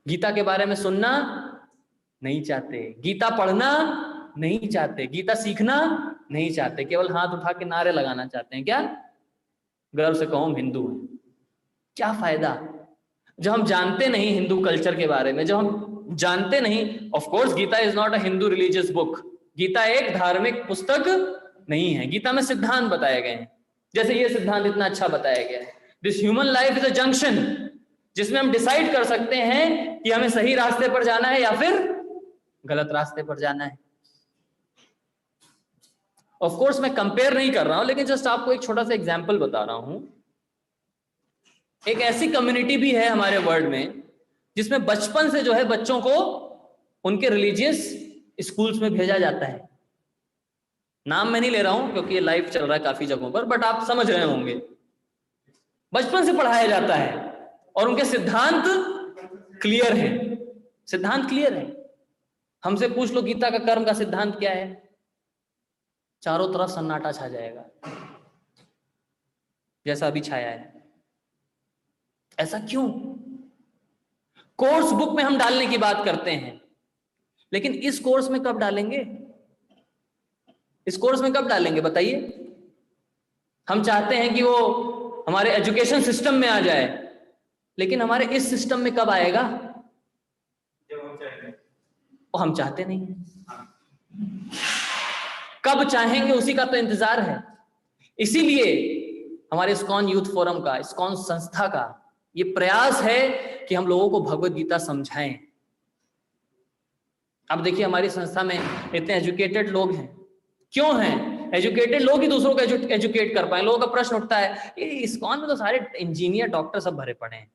गीता के बारे में सुनना नहीं चाहते, गीता पढ़ना नहीं चाहते, गीता सीखना नहीं चाहते, केवल हाथ उठा के नारे लगाना चाहते हैं। क्या? गर्व से कहो हम हिंदू हैं। क्या फायदा जो हम जानते नहीं हिंदू कल्चर के बारे में, जो हम जानते नहीं। Of course Gita is not a Hindu religious book. Gita एक धार्मिक पुस्तक नहीं है। गीता में सिद्धांत बताए गए हैं, जैसे ये सिद्धांत इतना अच्छा बताया गया है, this human life is a junction, जिसमें हम डिसाइड कर सकते हैं कि हमें सही रास्ते पर जाना है या फिर गलत रास्ते पर जाना है। ऑफ कोर्स मैं कंपेयर नहीं कर रहा हूं, लेकिन जस्ट आपको एक छोटा सा एग्जांपल बता रहा हूं। एक ऐसी कम्युनिटी भी है हमारे वर्ल्ड में जिसमें बचपन से जो है बच्चों को उनके रिलीजियस स्कूल्स में भेजा जाता है। नाम मैं नहीं ले रहा हूं क्योंकि ये लाइव चल रहा है काफी जगहों पर, बट आप समझ रहे होंगे। बचपन से पढ़ाया जाता है और उनके सिद्धांत क्लियर है। सिद्धांत क्लियर है। हमसे पूछ लो गीता का कर्म का सिद्धांत क्या है, चारों तरफ सन्नाटा छा जाएगा, जैसा अभी छाया है। ऐसा क्यों? कोर्स बुक में हम डालने की बात करते हैं, लेकिन इस कोर्स में कब डालेंगे? इस कोर्स में कब डालेंगे बताइए? हम चाहते हैं कि वो हमारे एजुकेशन सिस्टम में आ जाए, लेकिन हमारे इस सिस्टम में कब आएगा? और हम चाहते नहीं। कब चाहेंगे उसी का तो इंतजार है। इसीलिए हमारे इस्कॉन यूथ फोरम का, इस्कॉन संस्था का ये प्रयास है कि हम लोगों को भगवत गीता समझाएं। अब देखिए हमारी संस्था में इतने एजुकेटेड लोग हैं। क्यों हैं? एजुकेटेड लोग ही दूसरों को एजुकेट कर पाए। लोगों का प्रश्न उठता है, ये इस्कॉन में तो सारे इंजीनियर डॉक्टर सब भरे पड़े हैं।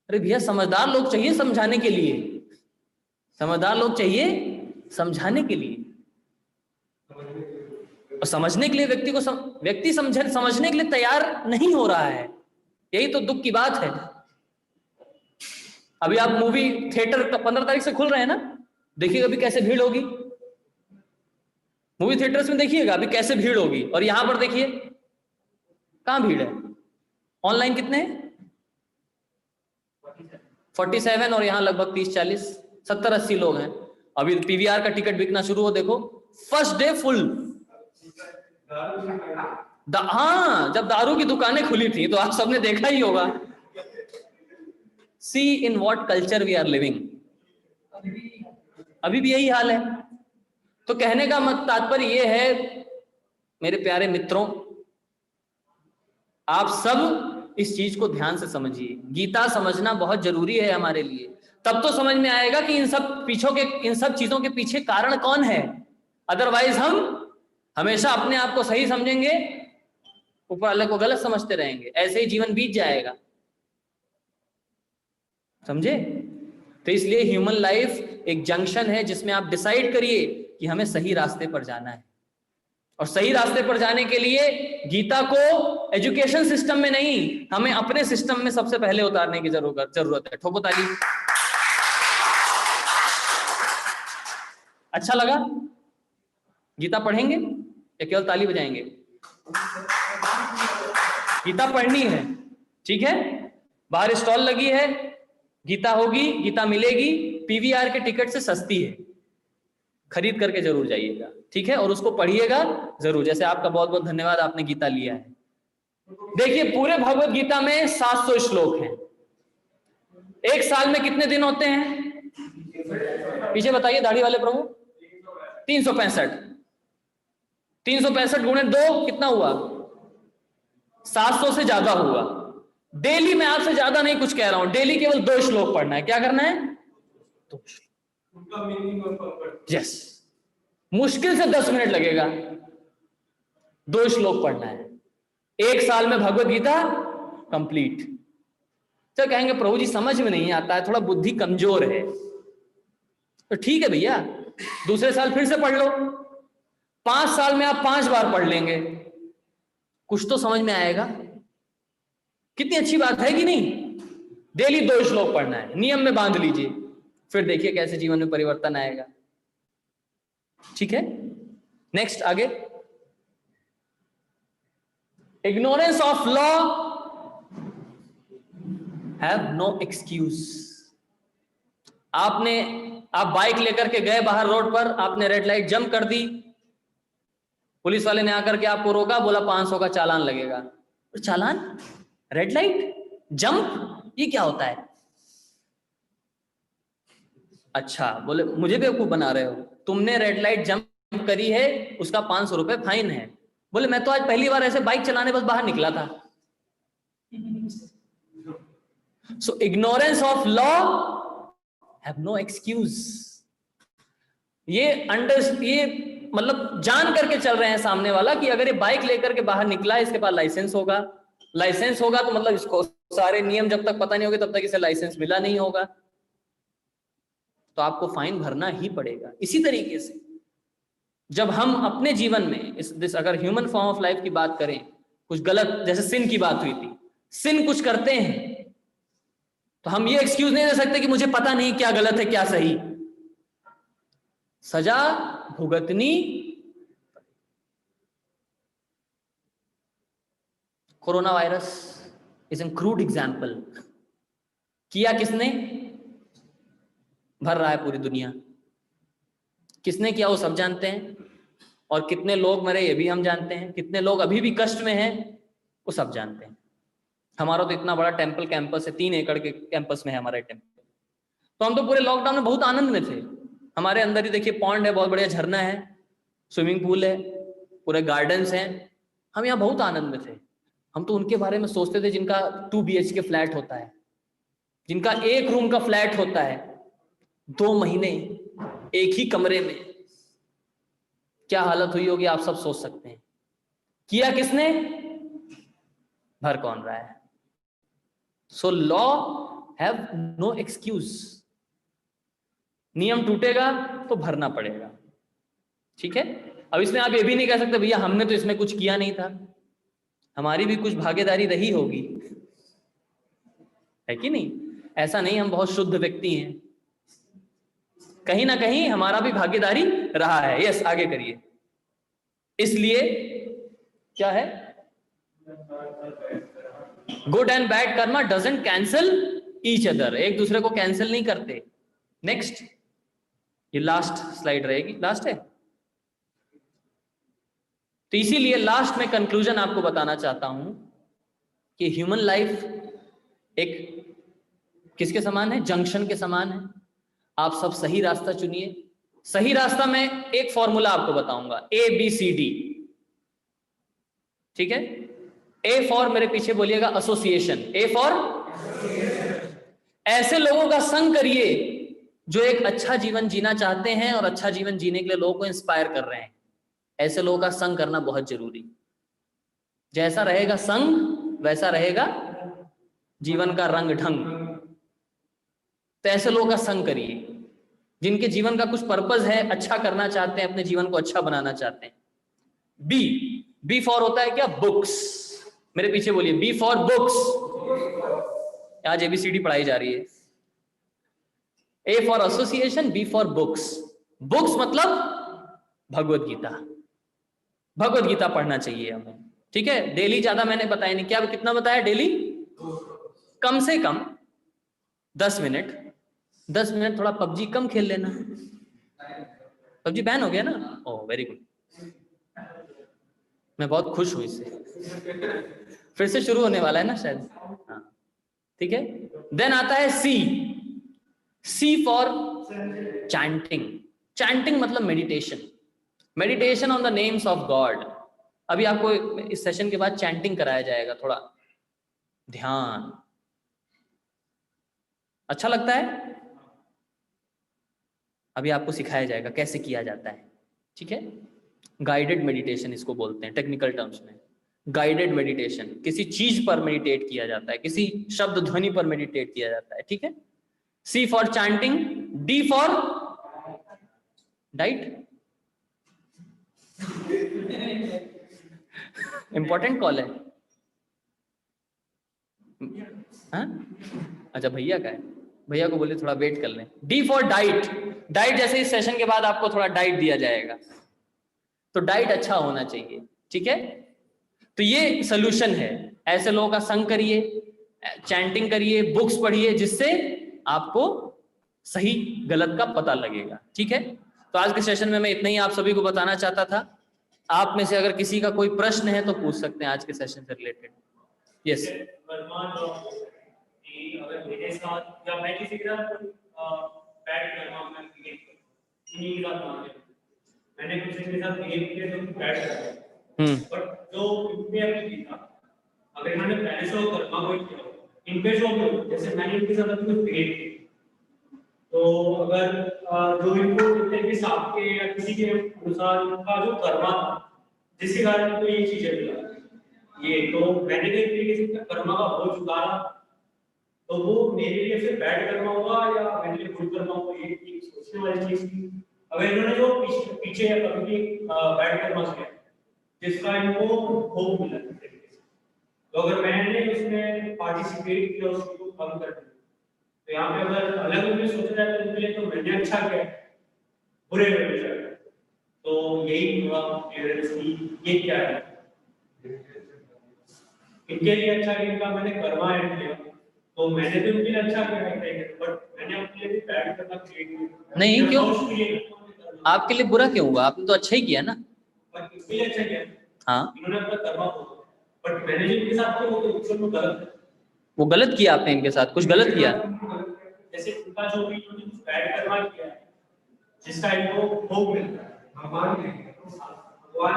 अरे भैया, समझदार लोग चाहिए समझाने के लिए, समझदार लोग चाहिए समझाने के लिए। और समझने के लिए व्यक्ति समझने के लिए तैयार नहीं हो रहा है। यही तो दुख की बात है। अभी आप मूवी थिएटर 15 तारीख से खुल रहे हैं ना, देखिएगा अभी कैसे भीड़ होगी। मूवी थिएटर्स में देखिएगा अभी कैसे भीड़ होगी, और यहां पर देखिए कहां भीड़ है। ऑनलाइन कितने हैं? 47, और यहां लगभग 30-40 70-80 लोग हैं। अभी पीवीआर का टिकट बिकना शुरू हो, देखो फर्स्ट डे फुल। हाँ, जब दारू की दुकानें खुली थी तो आप सबने देखा ही होगा। See in what culture we are living. अभी भी यही हाल है। तो कहने का तात्पर्य यह है मेरे प्यारे मित्रों, आप सब इस चीज को ध्यान से समझिए। गीता समझना बहुत जरूरी है हमारे लिए। तब तो समझ में आएगा कि इन सब चीजों के पीछे कारण कौन है। अदरवाइज हम हमेशा अपने आप को सही समझेंगे, ऊपर वाले को गलत समझते रहेंगे, ऐसे ही जीवन बीत जाएगा। समझे? तो इसलिए ह्यूमन लाइफ एक जंक्शन है जिसमें आप डिसाइड करिए कि हमें सही रास्ते पर जाना है, और सही रास्ते पर जाने के लिए गीता को एजुकेशन सिस्टम में नहीं, हमें अपने सिस्टम में सबसे पहले उतारने की जरूरत है। ठोको ताली। अच्छा लगा? गीता पढ़ेंगे या केवल ताली बजाएंगे? गीता पढ़नी है, ठीक है? बाहर स्टॉल लगी है, गीता होगी, गीता मिलेगी, पीवीआर के टिकट से सस्ती है, खरीद करके जरूर जाइएगा, ठीक है? और उसको पढ़िएगा जरूर। जैसे आपका बहुत बहुत धन्यवाद, आपने गीता लिया है। देखिए, पूरे भगवत गीता में 700 श्लोक हैं। एक साल में कितने दिन होते हैं? पीछे बताइए दाढ़ी वाले प्रभु। 365। 365 गुणे 2 कितना हुआ? 700 से ज्यादा हुआ। डेली मैं आपसे ज्यादा नहीं कुछ कह रहा हूं, डेली केवल 2 श्लोक पढ़ना है। क्या करना है? 2 श्लोक। यस, मुश्किल से 10 मिनट लगेगा, 2 श्लोक पढ़ना है। एक साल में भगवत गीता कंप्लीट। तो कहेंगे प्रभु जी समझ में नहीं आता है, थोड़ा बुद्धि कमजोर है। तो ठीक है भैया, दूसरे साल फिर से पढ़ लो। 5 साल में आप 5 बार पढ़ लेंगे, कुछ तो समझ में आएगा। कितनी अच्छी बात है कि नहीं? डेली 2 श्लोक पढ़ना है, नियम में बांध लीजिए, फिर देखिए कैसे जीवन में परिवर्तन आएगा। ठीक है, नेक्स्ट आगे। Ignorance of law have no excuse. आप बाइक लेकर के गए बाहर रोड पर, आपने रेड लाइट जंप कर दी, पुलिस वाले ने आकर के आपको रोका, बोला 500 का चालान लगेगा। और चालान? रेड लाइट जंप, ये क्या होता है? अच्छा, बोले मुझे बेवकूफ बना रहे हो, तुमने रेड लाइट जंप करी है, उसका 500 रुपए फाइन है। बोले मैं तो आज पहली बार ऐसे बाइक चलाने बस बाहर निकला था। So ignorance of law have no excuse. ये मतलब जान करके चल रहे हैं सामने वाला कि अगर ये बाइक लेकर के बाहर निकला है, इसके पास लाइसेंस होगा, लाइसेंस होगा तो मतलब इसको सारे नियम जब तक पता नहीं होंगे तब तक इसे लाइसेंस मिला नहीं होगा, तो आपको फाइन भरना ही पड़ेगा। इसी तरीके से जब हम अपने जीवन में अगर ह्यूमन फॉर्म ऑफ लाइफ की बात करें, कुछ गलत, जैसे सिन की बात हुई थी, सिन कुछ करते हैं तो हम ये एक्सक्यूज नहीं दे सकते कि मुझे पता नहीं क्या गलत है क्या सही, सजा भुगतनी। Corona virus is an crude example. किया किसने? भर रहा है पूरी दुनिया। किसने किया वो सब जानते हैं, और कितने लोग मरे ये भी हम जानते हैं, कितने लोग अभी भी कष्ट में हैं वो सब जानते हैं। हमारा तो इतना बड़ा टेम्पल कैंपस है, 3 एकड़ के कैंपस में है हमारा टेम्पल, तो हम तो पूरे लॉकडाउन में बहुत आनंद में थे। हमारे अंदर ही देखिए पॉन्ड है, बहुत बढ़िया झरना है, स्विमिंग पूल है, पूरे गार्डन्स हैं, हम यहाँ बहुत आनंद में थे। हम तो उनके बारे में सोचते थे जिनका 2 BHK फ्लैट होता है, जिनका 1 रूम का फ्लैट होता है, 2 महीने एक ही कमरे में क्या हालत हुई होगी आप सब सोच सकते हैं। किया किसने? भर कौन रहा है? So law have no excuse. नियम टूटेगा तो भरना पड़ेगा, ठीक है? अब इसमें आप ये भी नहीं कह सकते भैया हमने तो इसमें कुछ किया नहीं था, हमारी भी कुछ भागीदारी रही होगी, है कि नहीं? ऐसा नहीं हम बहुत शुद्ध व्यक्ति हैं, कहीं ना कहीं हमारा भी भागीदारी रहा है। यस, आगे करिए। इसलिए क्या है? Good and bad Karma doesn't cancel each other. एक दूसरे को कैंसिल नहीं करते। नेक्स्ट, ये लास्ट स्लाइड रहेगी, लास्ट है, तो इसीलिए लास्ट में कंक्लूजन आपको बताना चाहता हूं कि ह्यूमन लाइफ एक किसके समान है? जंक्शन के समान है। आप सब सही रास्ता चुनिए। सही रास्ता में एक फॉर्मूला आपको बताऊंगा, ABCD, ठीक है? A फॉर, मेरे पीछे बोलिएगा, एसोसिएशन। A फॉर ऐसे लोगों का संग करिए जो एक अच्छा जीवन जीना चाहते हैं और अच्छा जीवन जीने के लिए लोगों को इंस्पायर कर रहे हैं। ऐसे लोगों का संग करना बहुत जरूरी। जैसा रहेगा संग वैसा रहेगा जीवन का रंग ढंग। तो ऐसे लोगों का संग करिए। जिनके जीवन का कुछ पर्पस है, अच्छा करना चाहते हैं, अपने जीवन को अच्छा बनाना चाहते हैं। बी फॉर होता है क्या? बुक्स। मेरे पीछे बोलिए, बी फॉर बुक्स। आज एबीसीडी पढ़ाई जा रही है। A for association, B for books. Books मतलब भगवत गीता। भगवत गीता पढ़ना चाहिए हमें, ठीक है। डेली ज्यादा मैंने बताया नहीं, क्या कितना बताया? डेली कम से कम 10 मिनट। 10 मिनट थोड़ा पबजी कम खेल लेना। पबजी बैन हो गया ना? ओह वेरी गुड, मैं बहुत खुश हूं इससे। फिर से शुरू होने वाला है ना शायद, हाँ ठीक है। देन आता है सी फॉर चैंटिंग। चैंटिंग मतलब meditation. Meditation on the names of God. अभी आपको इस सेशन के बाद चैंटिंग कराया जाएगा, थोड़ा ध्यान। अच्छा लगता है? अभी आपको सिखाया जाएगा कैसे किया जाता है, ठीक है। गाइडेड मेडिटेशन इसको बोलते हैं टेक्निकल टर्म्स में। गाइडेड मेडिटेशन, किसी चीज पर मेडिटेट किया जाता है, किसी शब्द ध्वनि पर मेडिटेट किया जाता है, ठीक है। C for chanting, D for diet. Important call है। हाँ? अच्छा भैया का है, भैया को बोले थोड़ा वेट कर लें। D for diet. डाइट जैसे इस सेशन के बाद आपको थोड़ा डाइट दिया जाएगा, तो डाइट अच्छा होना चाहिए, ठीक है। तो ये सोल्यूशन है। ऐसे लोगों का संग करिए, चैंटिंग करिए, बुक्स पढ़िए, जिससे आपको सही गलत का पता लगेगा, ठीक है। तो आज के सेशन में मैं इतना ही आप सभी को बताना चाहता था। आप में से अगर किसी का कोई प्रश्न है तो पूछ सकते हैं आज के सेशन से रिलेटेड। यस। अगर मेरे साथ या मैं किसी के साथ बैट कर रहा हूँ, मैं क्रिकेट इन्हीं के साथ मान लेते, मैंने किसी के साथ गेम किया तो बैट कर रहा हूँ, बट जो इनपे अभी जीता, अगर मैंने पहले से वो कर्मा कोई किया हो, इनपे जो जैसे मैंने इनके साथ अभी कुछ क्रिएट किया, तो अगर जो इनको इतने के साथ के या किसी के अनुसार इनका जो कर्मा था, जिसके कारण इनको ये चीजें मिला, ये तो मैंने एक तरीके से कर्मा का बोझ उतारा, तो वो मेरे लिए फिर बैड कर्मा होगा या मेरे लिए गुड कर्मा होगा, ये एक सोचने वाली चीज थी। अगर इन्होंने जो पीछे कभी भी बैड कर्मा किया जिसका इनको होप मिला, तो अगर मैंने उसमें पार्टिसिपेट किया उसको कम कर दिया, तो यहाँ पे अगर अलग में सोचा जाए तो उनके लिए तो मैंने अच्छा किया, बुरे में अच्छा किया, तो यही हुआ ये क्या है, इनके लिए अच्छा किया, इनका मैंने कर्मा ऐड किया, तो मैंने तो उनके लिए अच्छा किया है, बट मैंने अपने लिए भी बैड करना क्रिएट किया। नहीं क्यों? आपके लिए बुरा क्यों हुआ? आपने तो अच्छा ही किया ना। बट इसके लिए अच्छा किया, हाँ इन्होंने अपना कर्मा बोला, बट मैंने जिनके साथ किया वो तो एक्चुअल में गलत है। वो गलत किया आपने, इनके साथ कुछ गलत किया। जैसे उनका जो भी इन्होंने कुछ बैड कर्मा किया है जिसका इनको भोग मिलता है, भगवान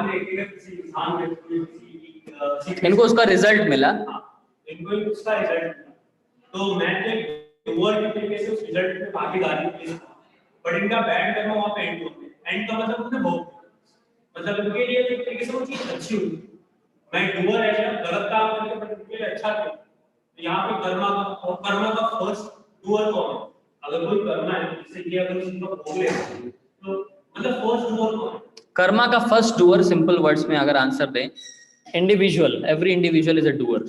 ने किसी इंसान में किसी इनको उसका रिजल्ट मिला, इनको उसका रिजल्ट मिला, तो मैं तो डूअर के तरीके से उस रिजल्ट में भागीदारी की, बट इनका बैड कर्मा वहां पे एंड होता है। एंड का मतलब उन्हें भोग, मतलब इनके लिए एक तरीके से वो चीज अच्छी हुई, मैं डूअर है या गलत काम करके बट इनके लिए अच्छा किया, तो यहाँ पे कर्मा का फर्स्ट डूअर कौन है? अगर कोई करना है जिससे कि अगर उसको भोग ले तो मतलब फर्स्ट डूअर कौन है? कर्मा का फर्स्ट डूअर, सिंपल वर्ड्स में अगर आंसर दें, individual. Every individual is a doer.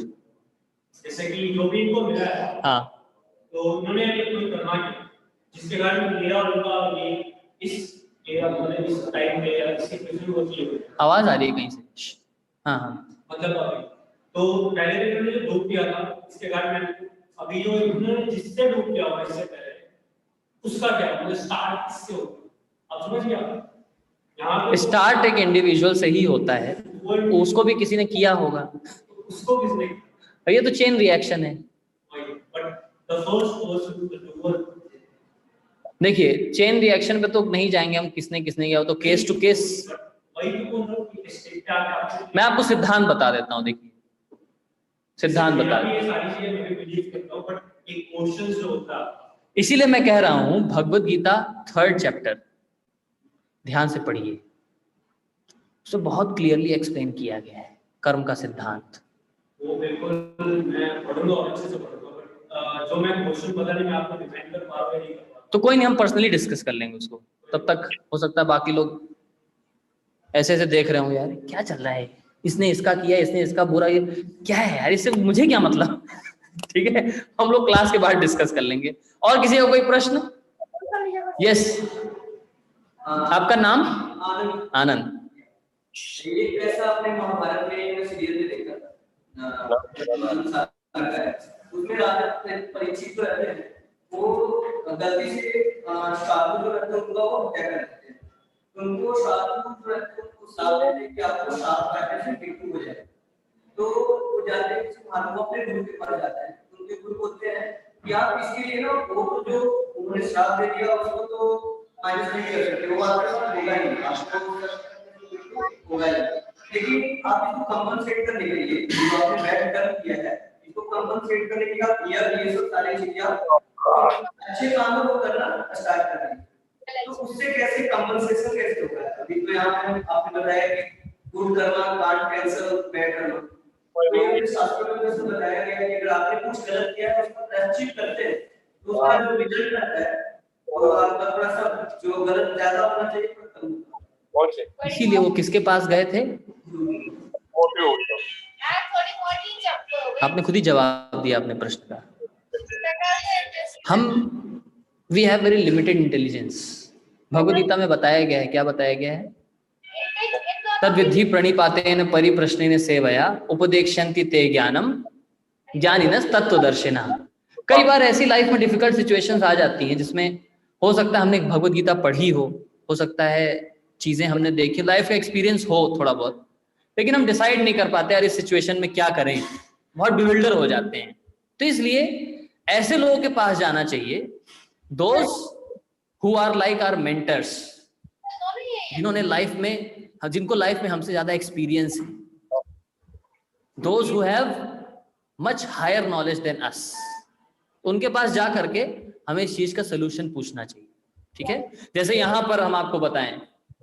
जैसे कि जो भी इनको मिला है, हाँ, तो उन्होंने कोई कर्मा किया जिसके कारण मेरा और उनका ये इस इस टाइम पे या इसके पीछे वो चीज आवाज आ रही है कहीं से? हाँ हाँ, मतलब तो पहले दिन उन्होंने जो डूब किया था इसके कारण मैंने अभी जो इन्होंने जिससे डूब किया हुआ इससे पहले उसका क्या मतलब स्टार्ट किससे होगा, आप समझ गया? यहाँ पे स्टार्ट एक इंडिविजुअल से ही होता है, उसको भी किसी ने किया होगा। उसको किसने? ये तो चेन रिएक्शन है। But the first person to do, देखिए चेन रिएक्शन पे तो नहीं जाएंगे हम, किसने किसने किया हो, तो केस टू केस। मैं आपको सिद्धांत बता देता हूँ, देखिए सिद्धांत बता देता हूँ। इसीलिए मैं कह रहा हूं भगवत गीता 3rd चैप्टर ध्यान से पढ़िए, उसमें बहुत क्लियरली एक्सप्लेन किया गया है कर्म का सिद्धांत। वो बिल्कुल मैं पढ़ूंगा और अच्छे से पढ़ूंगा, बट जो मैं क्वेश्चन पता नहीं मैं आपको डिफाइन कर पा रहा हूं नहीं कर पा रहा, तो कोई नहीं, हम पर्सनली डिस्कस कर लेंगे उसको। तब तक हो सकता है बाकी लोग ऐसे ऐसे देख रहे हो, यार क्या चल रहा है, इसने इसका किया, इसने इसका बुरा, ये क्या है यार, इससे मुझे क्या मतलब। ठीक है, हम लोग क्लास के बाद डिस्कस कर लेंगे। और किसी का कोई प्रश्न? यस, आपका नाम? आनंद। आनंद। एक ऐसा आपने महाभारत में एक सीरियल में देखा था, उसमें राजा परीक्षित जो रहते हैं वो गलती से शार्दुल जो रहते हैं उनका वो हत्या कर देते हैं। उनको शार्दुल जो रहते हैं उनको साथ देते हैं कि आपको साथ बैठने से मृत्यु हो जाए। तो वो जाते हैं वो अपने गुरु के पास जाते हैं, उनके गुरु बोलते हैं कि आप इसके लिए ना वो तो जो उन्होंने साथ दे दिया उसको तो माइनस नहीं कर सकते, वो आपके साथ होगा ही, आपको होगा ही। लेकिन आप इसको कंपनसेट करने के लिए जो आपने बैड टर्न किया है, इसको कंपनसेट करने के लिए आप ये सब सारी चीजें आप अच्छे कामों को करना स्टार्ट कर दें। तो उससे कैसे कंपनसेशन कैसे होगा? अभी तो यहाँ पे आपने बताया कि good Karma can't cancel bad Karma, तो ये शास्त्रों में जैसे बताया गया है कि अगर आपने कुछ गलत किया है उसका प्रायश्चित करते हैं तो उसका जो रिजल्ट आता है वो आपका थोड़ा सा जो गलत ज्यादा होना चाहिए पर कम होगा। इसीलिए वो किसके पास गए थे? आपने खुद ही जवाब दिया अपने प्रश्न का। हम we have very limited intelligence. Bhagavad Gita में बताया गया है, क्या बताया गया है? तद्विधि प्रणिपातेन परिप्रश्नेन सेवया उपदेक्ष्यन्ति ते ज्ञानम ज्ञानिनः तत्त्वदर्शिनः। कई बार ऐसी लाइफ में डिफिकल्ट सिचुएशंस आ जाती हैं जिसमें हो सकता है हमने भगवद गीता पढ़ी हो सकता है चीजें हमने देखी, लाइफ का एक्सपीरियंस हो थोड़ा बहुत, लेकिन हम डिसाइड नहीं कर पाते यार इस सिचुएशन में क्या करें, बहुत बिविल्डर हो जाते हैं। तो इसलिए ऐसे लोगों के पास जाना चाहिए, those who are like our mentors, जिन्होंने लाइफ में, जिनको लाइफ में हमसे ज्यादा एक्सपीरियंस है, those who have much higher knowledge than us, उनके पास जा करके हमें इस चीज का सोल्यूशन पूछना चाहिए। ठीक है, जैसे यहां पर हम आपको बताएं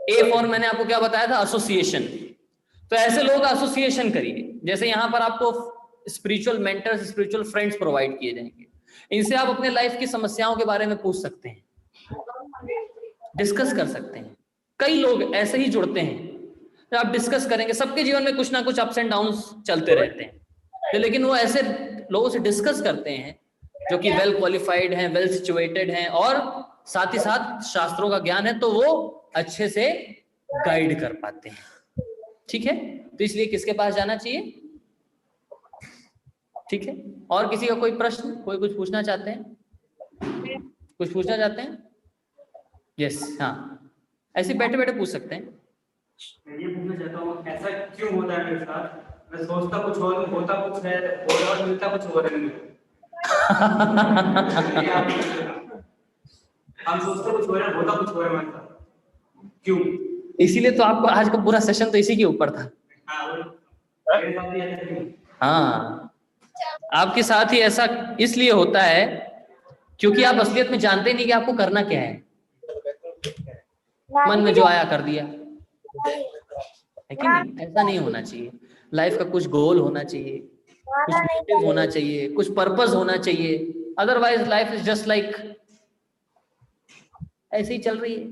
ए फॉर, मैंने आपको क्या बताया था? एसोसिएशन। तो ऐसे लोगों का एसोसिएशन करिए। जैसे यहां पर आपको spiritual mentors, spiritual friends provide किए जाएंगे, इनसे आप अपने लाइफ की समस्याओं के बारे में पूछ सकते हैं, डिस्कस कर सकते हैं। कई लोग ऐसे ही जुड़ते हैं, तो आप डिस्कस करेंगे, सबके जीवन में कुछ ना कुछ अप्स एंड डाउन्स चलते रहते हैं, तो लेकिन वो ऐसे लोगों से डिस्कस करते हैं जो कि वेल क्वालिफाइड हैं, वेल सिचुएटेड हैं और साथ ही साथ शास्त्रों का ज्ञान है, तो वो अच्छे से गाइड कर पाते हैं। ठीक है, तो इसलिए किसके पास जाना चाहिए? ठीक है, और किसी का कोई प्रश्न, कोई कुछ पूछना चाहते हैं? कुछ पूछना चाहते हैं? यस, हाँ, ऐसे बैठे बैठे पूछ सकते हैं। मैं ये पूछना चाहता हूँ ऐसा क्यों होता है मेरे साथ? मैं सोचता कुछ और होता कुछ है और मिलता कुछ और है मुझे। हम सोचते कुछ हो रहा है, होता कुछ हो रहा है हमारे साथ, क्यों? इसीलिए तो आपको आज का पूरा सेशन तो इसी के ऊपर था। हाँ, आपके साथ ही ऐसा इसलिए होता है क्योंकि आप असलियत में जानते नहीं कि आपको करना क्या है, मन में जो आया कर दिया है कि नहीं? ऐसा नहीं होना चाहिए। लाइफ का कुछ गोल होना चाहिए, कुछ मोटिव होना चाहिए, कुछ पर्पस होना चाहिए, otherwise life is just like ऐसे ही चल रही है।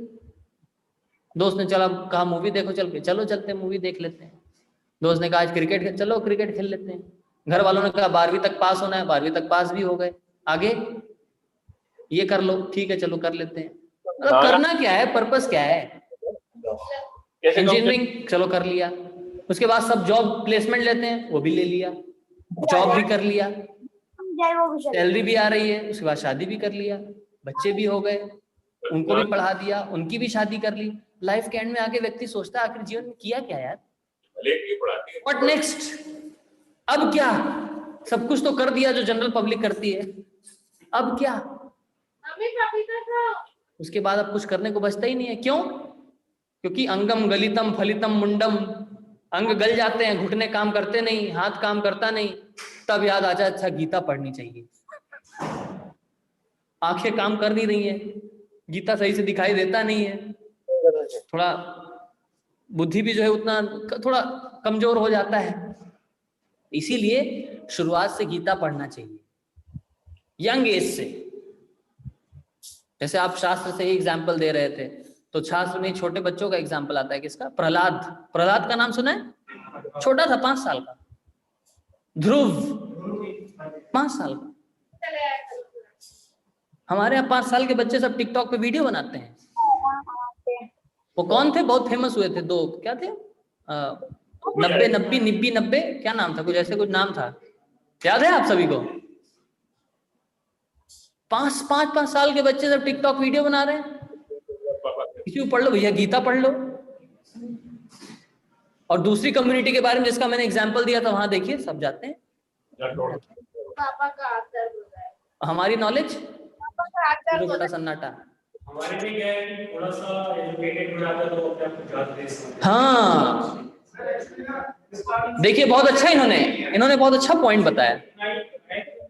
दोस्त ने चला कहा मूवी देखो, चल के चलो चलते हैं मूवी देख लेते हैं। दोस्त ने कहा आज क्रिकेट, चलो क्रिकेट खेल लेते हैं। घर वालों ने कहा 12वीं तक पास होना है, 12वीं तक पास भी हो गए, आगे ये कर लो, ठीक है चलो कर लेते हैं। मतलब करना क्या है, पर्पस क्या है? इंजीनियरिंग चलो कर लिया, उसके बाद सब जॉब प्लेसमेंट लेते हैं, वो भी ले लिया, जॉब भी कर लिया, सैलरी भी आ रही है, उसके बाद शादी भी कर लिया, बच्चे भी हो गए, उनको भी पढ़ा दिया, उनकी भी शादी कर ली। लाइफ के एंड में आके व्यक्ति सोचता है आखिर जीवन में किया क्या यार, व्हाट नेक्स्ट, अब क्या? सब कुछ तो कर दिया जो जनरल पब्लिक करती है, अब क्या? उसके बाद अब कुछ करने को बचता ही नहीं है। क्यों? क्योंकि अंगम गलितम फलितम मुंडम, अंग गल जाते हैं, घुटने काम करते नहीं, हाथ काम करता नहीं, तब याद आ जाए अच्छा गीता पढ़नी चाहिए। आंखें काम कर नहीं रही है, गीता सही से दिखाई देता नहीं है, थोड़ा बुद्धि भी जो है उतना थोड़ा कमजोर हो जाता है। इसीलिए शुरुआत से गीता पढ़ना चाहिए, यंग एज से। जैसे आप शास्त्र से ही एग्जाम्पल दे रहे थे, तो शास्त्र में छोटे बच्चों का एग्जाम्पल आता है, किसका? प्रहलाद। प्रहलाद का नाम सुना है? छोटा था, 5 साल का। ध्रुव 5 साल का। हमारे यहाँ 5 साल के बच्चे सब टिकटॉक पे वीडियो बनाते हैं। वो कौन थे? बहुत फेमस हुए थे 2, क्या थे? 90 क्या नाम था? कुछ ऐसे कुछ नाम था, याद है आप सभी को? 5 साल के बच्चे सब टिकटॉक वीडियो बना रहे हैं। किसी को पढ़ लो भैया, गीता पढ़ लो। और दूसरी कम्युनिटी के बारे में जिसका मैंने एग्जांपल दिया था, वहां देखिए सब जाते हैं। पापा का हाथ दर्द हो रहा है। हमारी नॉलेज पापा का हाथ दर्द हो रहा बड़ा है। सन्नाटा। हमारे में क्या है कि थोड़ा सा एजुकेटेड हो जाता है तो अपने आप को ज्यादा दे सकते हैं। हाँ देखिए, बहुत अच्छा इन्होंने बहुत अच्छा पॉइंट बताया।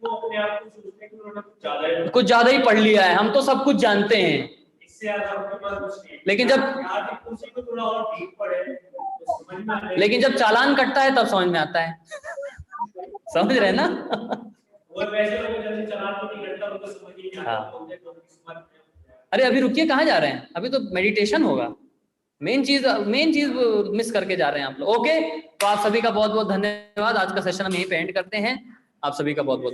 वो अपने आप को सोचते हैं कि उन्होंने कुछ ज्यादा ही पढ़ लिया है, हम तो सब कुछ जानते हैं। इससे ज्यादा अपने पास कुछ नहीं है। लेकिन जब उसी को थोड़ा और डीप पढ़े तो समझ में आता है। लेकिन जब चालान कटता है तब समझ में आता है। समझ रहे हैं ना? वो वैसे लोग जल्दी चालान तो नहीं करता, उनको समझ ही नहीं आता। हाँ। बोलते हैं तो किस बात में। अरे अभी रुकिए, कहाँ जा रहे हैं? अभी तो मेडिटेशन होगा। मेन चीज मिस करके जा रहे हैं आप लोग। ओके, तो आप सभी का बहुत बहुत धन्यवाद। आज का सेशन हम यहीं पे एंड करते हैं। आप सभी का बहुत बहुत